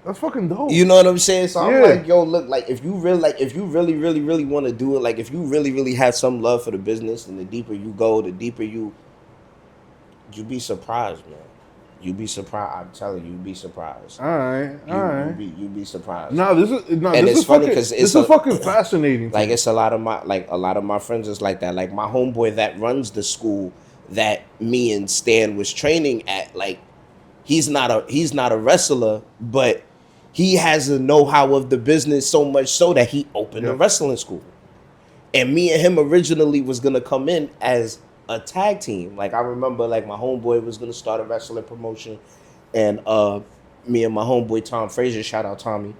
That's fucking dope. You know what I'm saying? So I'm Yeah. like, yo, look, like if you really, really, really want to do it, like if you really, really have some love for the business, and the deeper you go, the deeper you be surprised, man. You be surprised. I'm telling you, you be surprised. All right. You be surprised. No, this And is it's funny fucking, 'cause this is fucking fascinating. Like it's a lot of my friends is like that. Like my homeboy that runs the school that me and Stan was training at, like he's not a wrestler, but he has a know-how of the business so much so that he opened a wrestling school. And me and him originally was gonna come in as a tag team. Like I remember, like my homeboy was gonna start a wrestling promotion, and me and my homeboy Tom Frazier, shout out Tommy.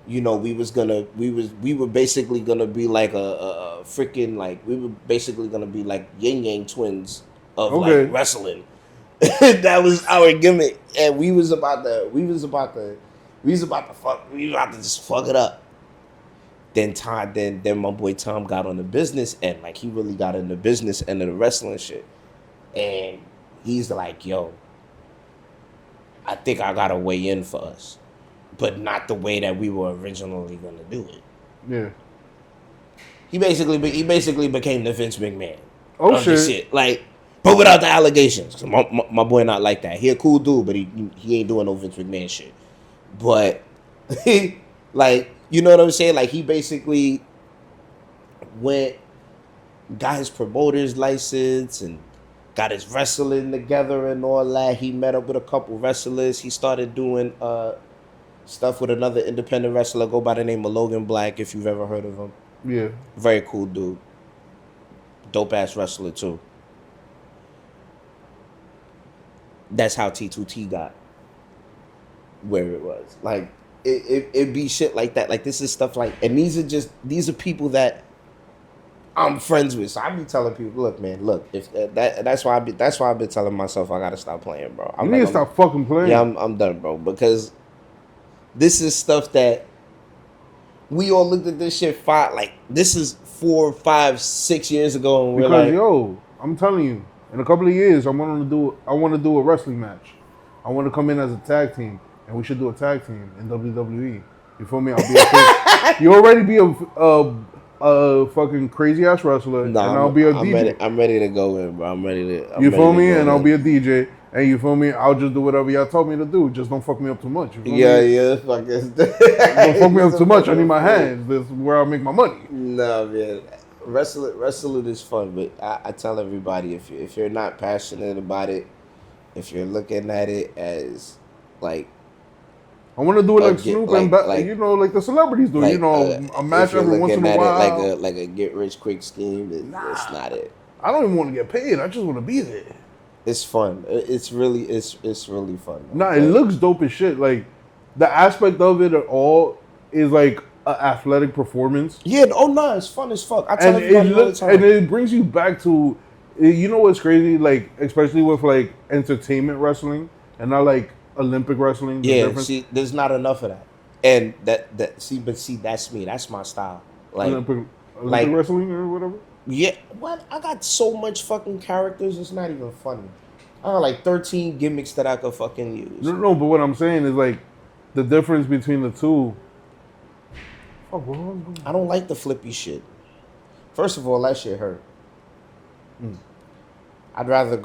You know, we were basically gonna be like a freaking, like we were basically gonna be like yin yang twins of like wrestling. That was our gimmick, and we was about to just fuck it up. Then my boy Tom got on the business end, like he really got in the business end of the wrestling shit, and he's like, yo, I think I got a way in for us, but not the way that we were originally gonna do it. Yeah. He basically became the Vince McMahon. Oh of the shit, like, but without the allegations. 'Cause my boy not like that. He a cool dude, but he ain't doing no Vince McMahon shit. But like, you know what I'm saying? Like he basically got his promoter's license and got his wrestling together and all that. He met up with a couple wrestlers. He started doing stuff with another independent wrestler go by the name of Logan Black, if you've ever heard of him. Yeah. Very cool dude. Dope ass wrestler too. That's how T2T got where it was. Like it be shit like that. Like this is stuff like, and these are people that I'm friends with. So I be telling people, look, man, look, if that's why I've been telling myself I gotta stop playing, bro. You need to stop fucking playing. Yeah, I'm done, bro, because this is stuff that we all looked at this shit this is 4, 5, 6 years ago, and we're because like, yo, I'm telling you, in a couple of years, I want to do a wrestling match. I want to come in as a tag team, and we should do a tag team in WWE. You feel me? I'll be a you already be a fucking crazy ass wrestler, and I'll be a DJ. I'm ready to go in, bro. You feel me? And I'll be a DJ, and you feel me? I'll just do whatever y'all told me to do. Just don't fuck me up too much. You feel me? Yeah. Fuck this. Don't fuck me up too much. I need my hands. That's where I make my money. No, man. Wrestling is fun, but I tell everybody, if you're not passionate about it, if you're looking at it as like, I want to do it like Snoop and you know, like the celebrities do. You know, a match every once in a while. Like a get rich quick scheme. It's not it. I don't even want to get paid. I just want to be there. It's fun. It's really fun. Nah, it looks dope as shit. Like the aspect of it all is like an athletic performance. Yeah. Oh no, it's fun as fuck. I tell everybody all the time. And it brings you back to, you know what's crazy? Like especially with like entertainment wrestling and not like Olympic wrestling. Yeah. See, there's not enough of that. And that's me. That's my style. Like Olympic wrestling or whatever. Yeah, what? I got so much fucking characters, it's not even funny. I got like 13 gimmicks that I could fucking use. No, but what I'm saying is like the difference between the two. I don't like the flippy shit. First of all, that shit hurt. I'd rather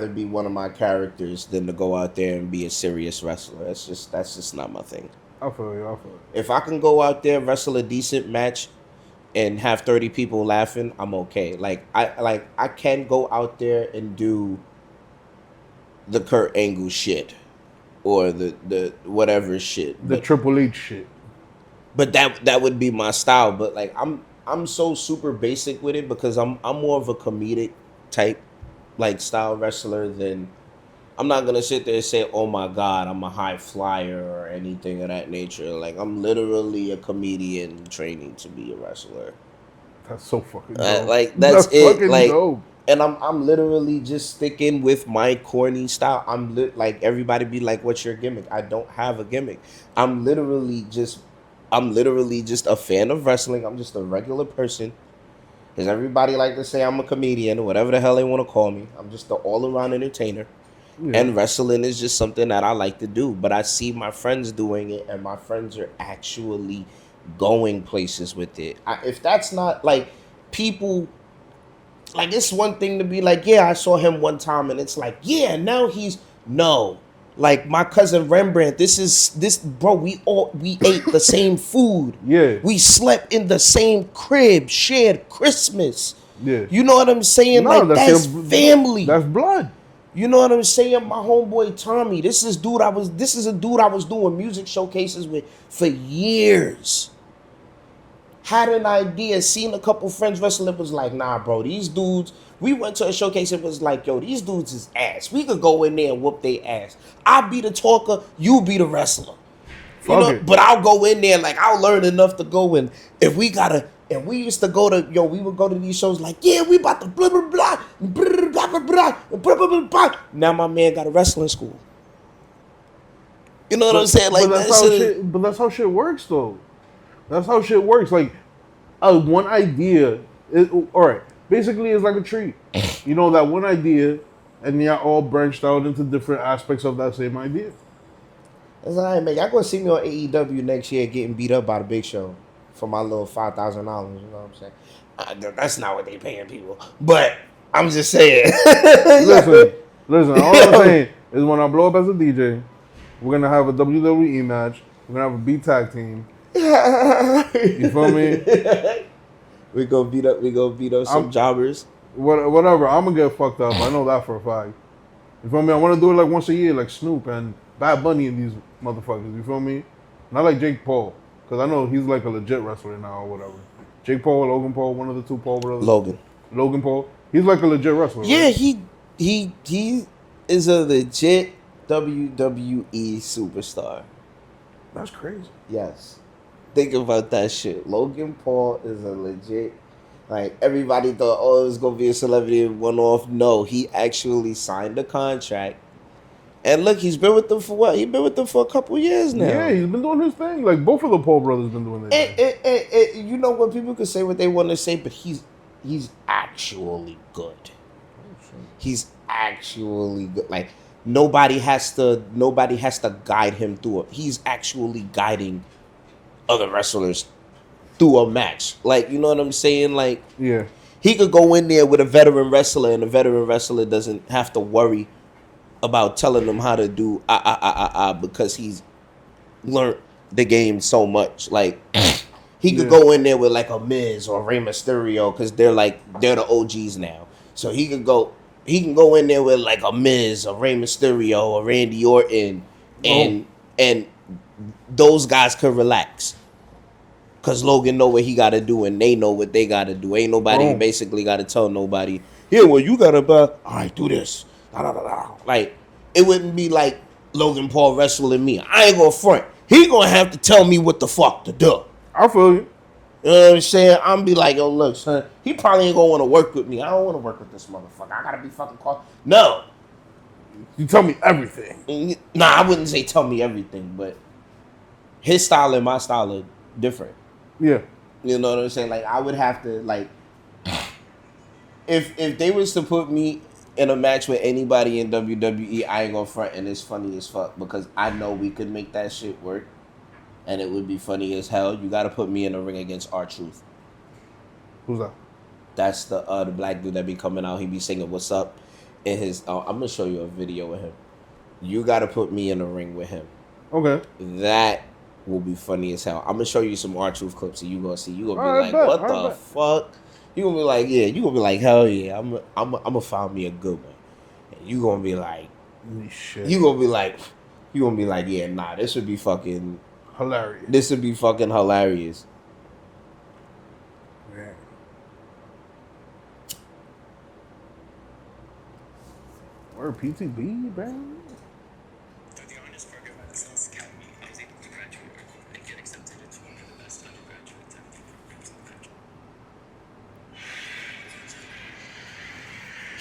be one of my characters than to go out there and be a serious wrestler. That's just not my thing. I feel you. If I can go out there, wrestle a decent match, and have 30 people laughing, I'm okay. I can go out there and do the Kurt Angle shit or the whatever shit. The Triple H shit. But that would be my style. But like I'm so super basic with it because I'm more of a comedic type like style wrestler than I'm not gonna sit there and say, oh my God, I'm a high flyer or anything of that nature. Like I'm literally a comedian training to be a wrestler. That's so fucking dope. That's it. Like dope. And I'm literally just sticking with my corny style. Like everybody be like, "What's your gimmick?" I don't have a gimmick. I'm literally just I'm literally just a fan of wrestling. I'm just a regular person. Because everybody like to say I'm a comedian or whatever the hell they want to call me. I'm just the all around entertainer. Yeah. And wrestling is just something that I like to do. But I see my friends doing it, and my friends are actually going places with it. If that's not like people, like it's one thing to be like, yeah, I saw him one time, and it's like, yeah, now he's no. Like my cousin Rembrandt, this bro. We ate the same food. Yeah. We slept in the same crib, shared Christmas. Yeah. You know what I'm saying? No, Like that's your. that's family. That's blood. You know what I'm saying? My homeboy Tommy. This is a dude I was doing music showcases with for years. Had an idea, seen a couple friends wrestling, was like, nah, bro, these dudes. We went to a showcase, it was like, yo, these dudes is ass. We could go in there and whoop their ass. I'll be the talker, you be the wrestler. You Fuck know, it. but I'll go in there, like, I'll learn enough to go in. If we gotta, and we used to go to, we would go to these shows like, yeah, we about to blah, blah, blah, blah, blah, blah, blah, blah, blah, blah, blah. Now my man got a wrestling school. You know what I'm saying? But Like, that's that how shit is, shit. But that's how shit works, though. That's how shit works. Like, one idea. All right. Basically, it's like a tree. You know that one idea, and you're all branched out into different aspects of that same idea. That's all right, man. Y'all gonna see me on AEW next year getting beat up by the Big Show for my little $5,000. You know what I'm saying? That's not what they paying people, but I'm just saying. Listen. All I'm saying is when I blow up as a DJ, we're gonna have a WWE match. We're gonna have a B tag team. You feel me? We go beat up. We go beat up some I'm jobbers. whatever. I'm gonna get fucked up. I know that for a fact. You feel me? I want to do it like once a year, like Snoop and Bad Bunny and these motherfuckers. You feel me? Not like Jake Paul, because I know he's like a legit wrestler now or whatever. Jake Paul, Logan Paul, one of the two Paul brothers. Logan. Logan Paul. He's like a legit wrestler. Yeah, Right? he is a legit WWE superstar. That's crazy. Yes. Think about that shit. Logan Paul is a legit. Like everybody thought, oh, it was gonna be a celebrity one off. No, he actually signed a contract. And look, he's been with them for what? He's been with them for a couple years now. Yeah, he's been doing his thing. Like both of the Paul brothers been doing their thing. You know what, people can say what they want to say, but he's actually good. He's actually good. Like nobody has to guide him through it. He's actually guiding other wrestlers through a match. Like, you know what I'm saying? Like, Yeah. he could go in there with a veteran wrestler, and the veteran wrestler doesn't have to worry about telling them how to do because he's learned the game so much. Like, he could go in there with like a Miz or Rey Mysterio because they're the OGs now. So he can go in there with like a Miz, a Rey Mysterio, or Randy Orton, and those guys could relax. Cause Logan know what he gotta do and they know what they gotta do. Ain't nobody basically gotta tell nobody, yeah, well you gotta all right, do this. Like, it wouldn't be like Logan Paul wrestling me. I ain't gonna front. He gonna have to tell me what the fuck to do. I feel you. You know what I'm saying? I'm be like, yo, look, son, he probably ain't gonna wanna work with me. I don't wanna work with this motherfucker. I gotta be fucking called. No. You tell me everything. Nah, I wouldn't say tell me everything, but his style and my style are different. Yeah. You know what I'm saying? Like, I would have to, like, if they was to put me in a match with anybody in WWE, I ain't gonna front, and it's funny as fuck because I know we could make that shit work, and it would be funny as hell. You gotta put me in a ring against R-Truth. Who's that? That's the black dude that be coming out. He be singing "What's Up" in his. I'm gonna show you a video of him. You gotta put me in a ring with him. Okay. That will be funny as hell. I'm gonna show you some R-Truth clips and you gonna see. You gonna be like, what the fuck? You gonna be like, yeah. You gonna be like, hell yeah. I'm gonna find me a good one. And you gonna be like, shit. You gonna be like, yeah, nah. This would be fucking hilarious. This would be fucking hilarious. Yeah. Or PTB, man.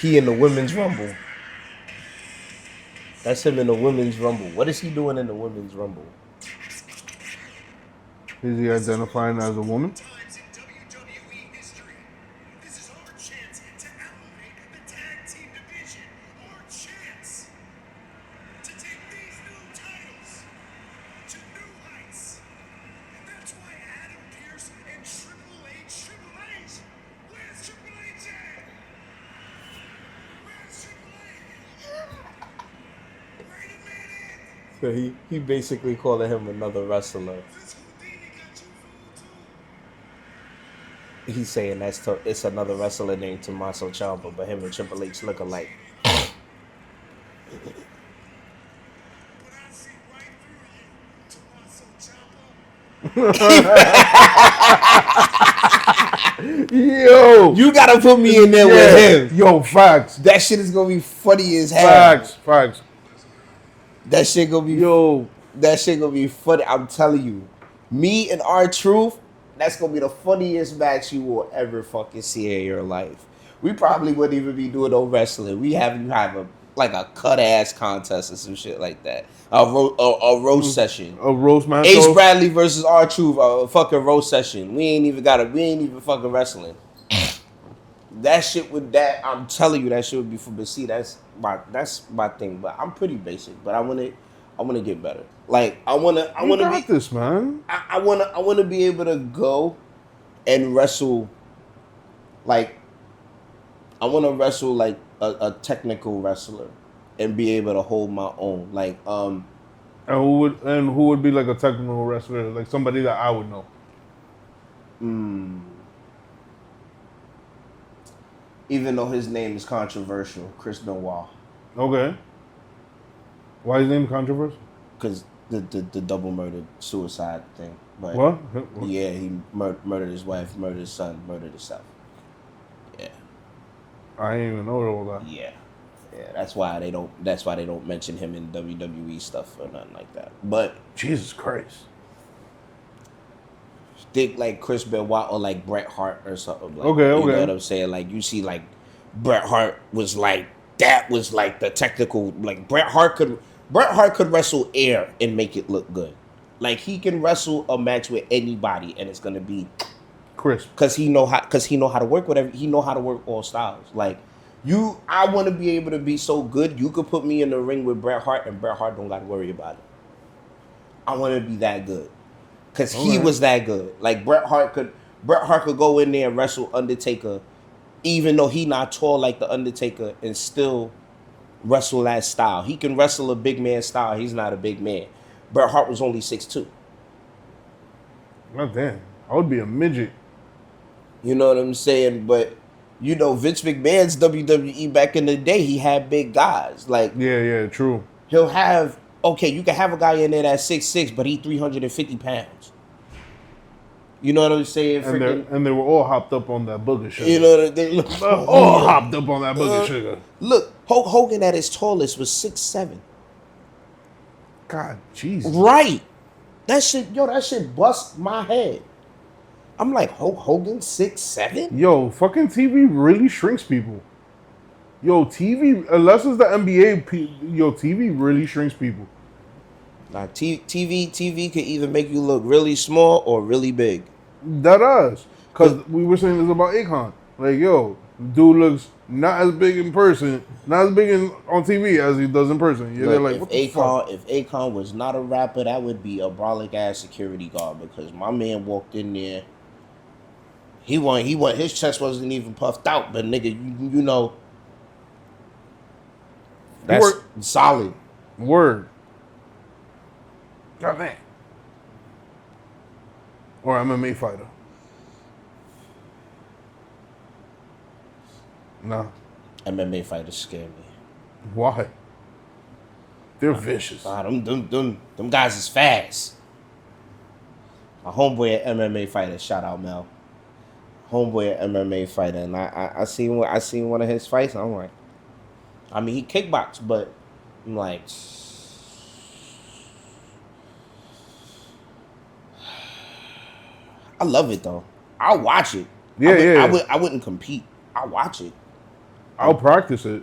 He in the women's rumble. That's him in the women's rumble. What is he doing in the women's rumble? Is he identifying as a woman? Times in WWE history. This is our chance to elevate the tag team division. Our chance to take these new titles to new heights. And that's why Adam Pearce and Triple H. Where's Triple H at? Where's Triple H? Wait a minute. So he basically calling him another wrestler. This Houdini got you fooled too. He's saying it's another wrestler named Tommaso Ciampa, but him and Triple H look alike. But I see right through you, Tommaso Ciampa. Yo, You gotta put me in there with him. Yo, facts, That shit is gonna be funny as hell. facts. That shit gonna be That shit gonna be funny. I'm telling you, me and R-Truth, that's gonna be the funniest match you will ever fucking see in your life. We probably wouldn't even be doing no wrestling. We have a cut ass contest or some shit like that. A roast session. A roast match. Ace Bradley versus R-Truth, a fucking roast session. We ain't even fucking wrestling. That shit I'm telling you, that shit would be fun. But see, that's my thing. But I'm pretty basic. But I wanna get better. Like I wanna be this, man. I wanna be able to go and wrestle. Like I wanna wrestle like a technical wrestler and be able to hold my own. Like And who would be like a technical wrestler, like somebody that I would know? Even though his name is controversial, Chris Benoit. Okay. Why is his name controversial? Because the double murder suicide thing. But What? yeah, he murdered his wife, murdered his son, murdered himself. Yeah. I didn't even know all that. Yeah. That's why they don't mention him in WWE stuff or nothing like that. But Jesus Christ. think like Chris Benoit or like Bret Hart or something. Like, Okay. You know what I'm saying? Like you see, like Bret Hart was like that was like the technical. Like Bret Hart could wrestle air and make it look good. Like he can wrestle a match with anybody and it's gonna be Chris. because he know how to work whatever. He know how to work all styles. Like I want to be able to be so good. You could put me in the ring with Bret Hart and Bret Hart don't got to worry about it. I want to be that good. Cause he was that good. Like Bret Hart could go in there and wrestle Undertaker, even though he not tall like the Undertaker, and still wrestle that style. He can wrestle a big man style. He's not a big man. Bret Hart was only 6'2". God damn. I would be a midget. You know what I'm saying? But you know Vince McMahon's WWE back in the day, he had big guys. Like Yeah, true. he'll have you can have a guy in there that's 6'6", but he 350 pounds. You know what I'm saying? And they were all hopped up on that booger sugar. You know they all hopped up on that booger sugar. Look, Hulk Hogan at his tallest was 6'7". God, Jesus. Right. That shit bust my head. I'm like, Hulk Hogan 6'7"? Yo, fucking TV really shrinks people. Yo, TV, unless it's the NBA, TV really shrinks people. Now, TV could either make you look really small or really big. That does. Because we were saying this about Akon. Like, yo, dude looks not as big in person, not as big on TV as he does in person. Yeah, they're like, what the fuck? If Akon was not a rapper, that would be a brolic ass security guard because my man walked in there. His chest wasn't even puffed out, but nigga, you know, that's solid. Word. God damn. Or MMA fighter. Nah. MMA fighters scare me. Why? They're vicious. Them guys is fast. My homeboy at MMA fighter, shout out Mel. Homeboy at MMA fighter, and I seen one of his fights. And I'm like, I mean, he kickbox, but I'm like, I love it though. I'll watch it. Yeah. I wouldn't compete. I'll watch it. I'll practice it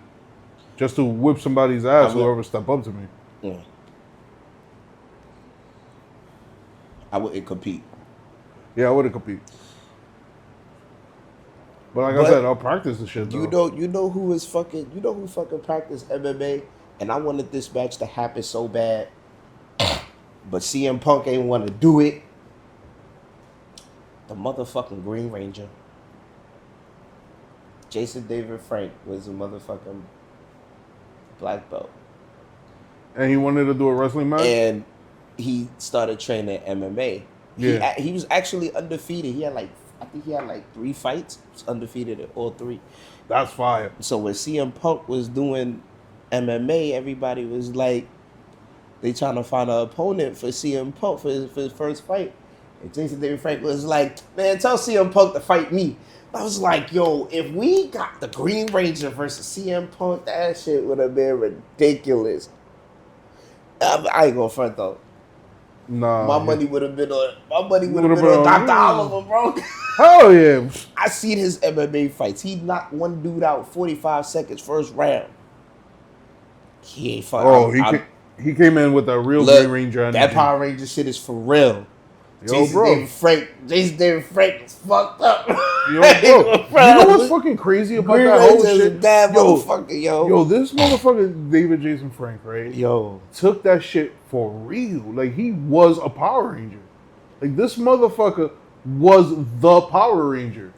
just to whip somebody's ass, I would- whoever step up to me. Yeah. I wouldn't compete. Yeah, I wouldn't compete. But like I But said, I'll practice the shit though. you know who is fucking you know who fucking practiced MMA, and I wanted this match to happen so bad, but CM Punk ain't want to do it. The motherfucking Green Ranger, Jason David Frank, was a motherfucking black belt, And he wanted to do a wrestling match. and he started training MMA. Yeah. He was actually undefeated. He had like I think he had like 3 fights. He was undefeated at all 3. That's fire. So when CM Punk was doing MMA, everybody was like, they trying to find an opponent for CM Punk for his first fight. And Jason David Frank was like, man, tell CM Punk to fight me. I was like, yo, if we got the Green Ranger versus CM Punk, that shit would have been ridiculous. I ain't gonna front though. Nah. My money would have been on. My money would have Would've been on been on Dr. you. Oliver, bro. Hell yeah. I seen his MMA fights. He knocked one dude out 45 seconds first round. He ain't fucking. Oh, he came in with a real Look, Green Ranger energy. that Power Ranger shit is for real. Yo, bro. Jason David Frank is fucked up. Yo, bro. You know what's fucking crazy about Green that whole Ranger is a shit? bad motherfucker, yo. Yo, this motherfucker, David Jason Frank, right? Yo. Took that shit for real. Like, he was a Power Ranger. Like, this motherfucker was the Power Ranger.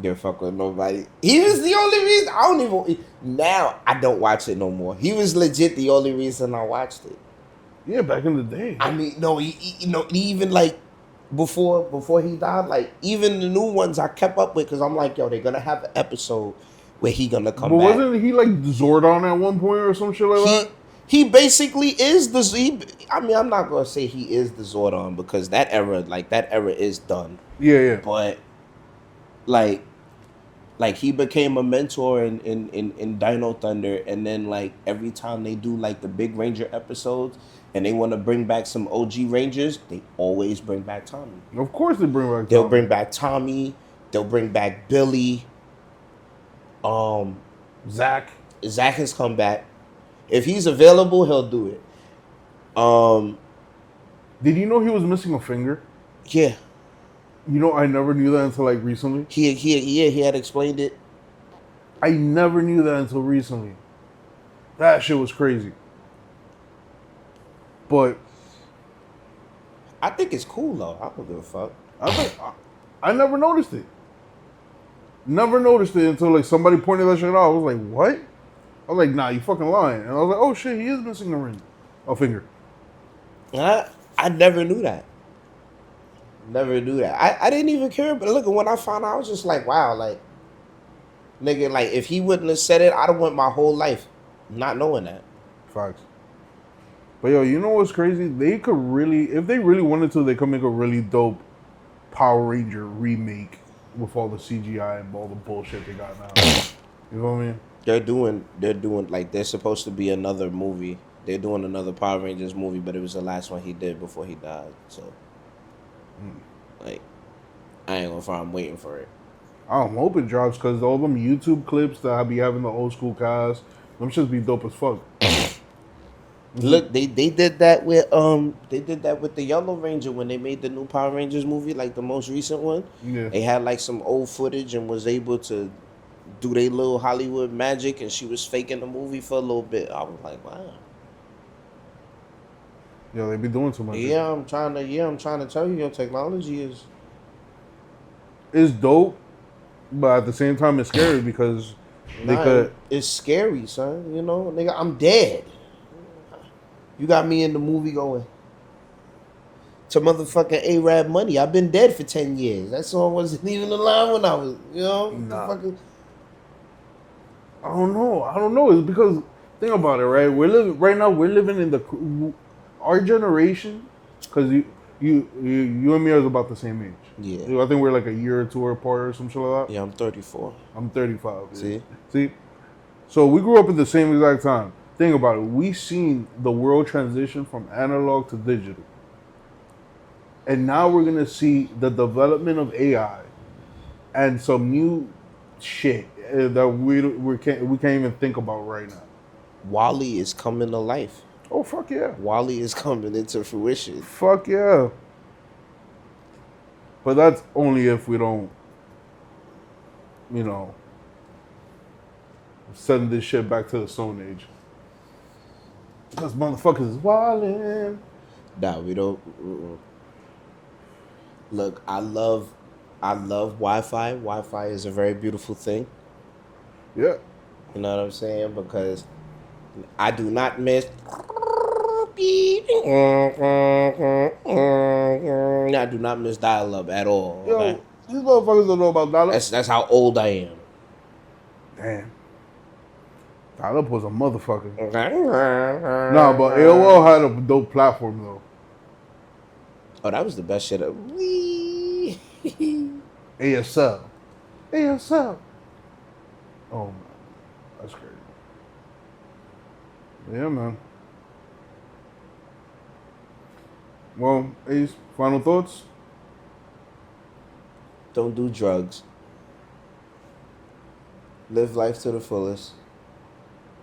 Didn't fuck with nobody. He was the only reason. I don't even. Now, I don't watch it no more. He was legit the only reason I watched it. Yeah, back in the day. I mean, no, he even like before he died, like even the new ones I kept up with because I'm like, yo, they're gonna have an episode where he gonna come But back. wasn't he like Zordon at one point or some shit like that? He basically is I mean, I'm not gonna say he is the Zordon because that era is done. Yeah, yeah. But like he became a mentor in Dino Thunder, and then like every time they do like the big Ranger episodes and they want to bring back some OG Rangers, they always bring back Tommy. Of course they bring back They'll Tommy. bring back Tommy. They'll bring back Billy. Zach Zach has come back. If he's available, he'll do it. Did you know he was missing a finger? Yeah. You know, I never knew that until like recently. He had explained it. I never knew that until recently. That shit was crazy. But I think it's cool though. I don't give a fuck. I never noticed it. Never noticed it until like somebody pointed that shit out. I was like, what? I was like, nah, you fucking lying. And I was like, oh shit, he is missing a finger. I never knew that. Never knew that. I didn't even care. But look, when I found out, I was just like, wow, like, nigga, like, if he wouldn't have said it, I'd have went my whole life not knowing that. Facts. But yo, you know what's crazy? They could really, if they really wanted to, they could make a really dope Power Ranger remake with all the CGI and all the bullshit they got now. You know what I mean? They're doing, like, there's supposed to be another movie. They're doing another Power Rangers movie, but it was the last one he did before he died. So, like, I ain't gonna front, I'm waiting for it. I hope it drops because all them YouTube clips that I be having the old school cast, them should be dope as fuck. Look, they did that with the Yellow Ranger when they made the new Power Rangers movie, like the most recent one. Yeah. They had like some old footage and was able to do their little Hollywood magic, and she was faking the movie for a little bit. I was like, wow. Yeah, they be doing too much. Yeah, I'm trying to tell you, your technology is. It's dope, but at the same time, it's scary because they could. It's scary, son. You know, nigga, I'm dead. You got me in the movie going to motherfucking A-Rab Money. I've been dead for 10 years. That song wasn't even alive when I was, you know? Nah. Fucking... I don't know. It's because think about it, right? We're living in our generation, because you and me are about the same age. Yeah. I think we're like a year or two apart or some shit like that. Yeah, I'm 34. I'm 35. See? So we grew up at the same exact time. Think about it. We seen the world transition from analog to digital. And now we're going to see the development of AI and some new shit that we can't even think about right now. Wally is coming to life. Oh fuck yeah, Wally is coming into fruition. fuck yeah. But that's only if we don't, you know, send this shit back to the Stone Age. Because motherfuckers is wildin'. Nah, we don't. Look, I love Wi-Fi. Wi-Fi is a very beautiful thing. Yeah. You know what I'm saying? Because I do not miss. I do not miss dial-up at all. Yo, Okay? these motherfuckers don't know about dollar. That's how old I am. Damn. Dial-up was a motherfucker. Okay. Nah, but AOL had a dope platform though. Oh, that was the best shit. Wee. ASL. ASL. Oh man. That's crazy. Yeah, man. Well, Ace, final thoughts? Don't do drugs. Live life to the fullest.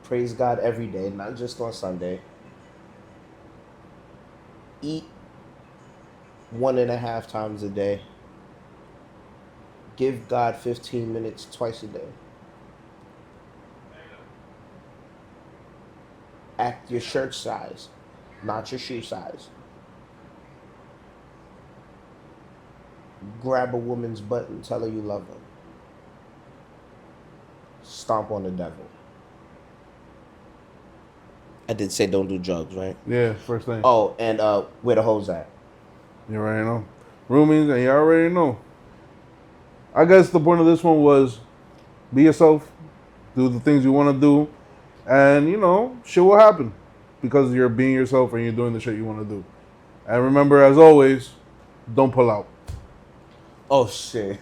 Praise God every day, not just on Sunday. Eat 1.5 times a day. Give God 15 minutes twice a day. Act your shirt size, not your shoe size. Grab a woman's butt and tell her you love her. Stomp on the devil. I did say don't do drugs, right? Yeah, first thing. Oh, and where the hoes at? You already know. Roomies, and you already know. I guess the point of this one was be yourself, do the things you want to do, and, you know, shit will happen because you're being yourself and you're doing the shit you want to do. And remember, as always, don't pull out. Oh, shit.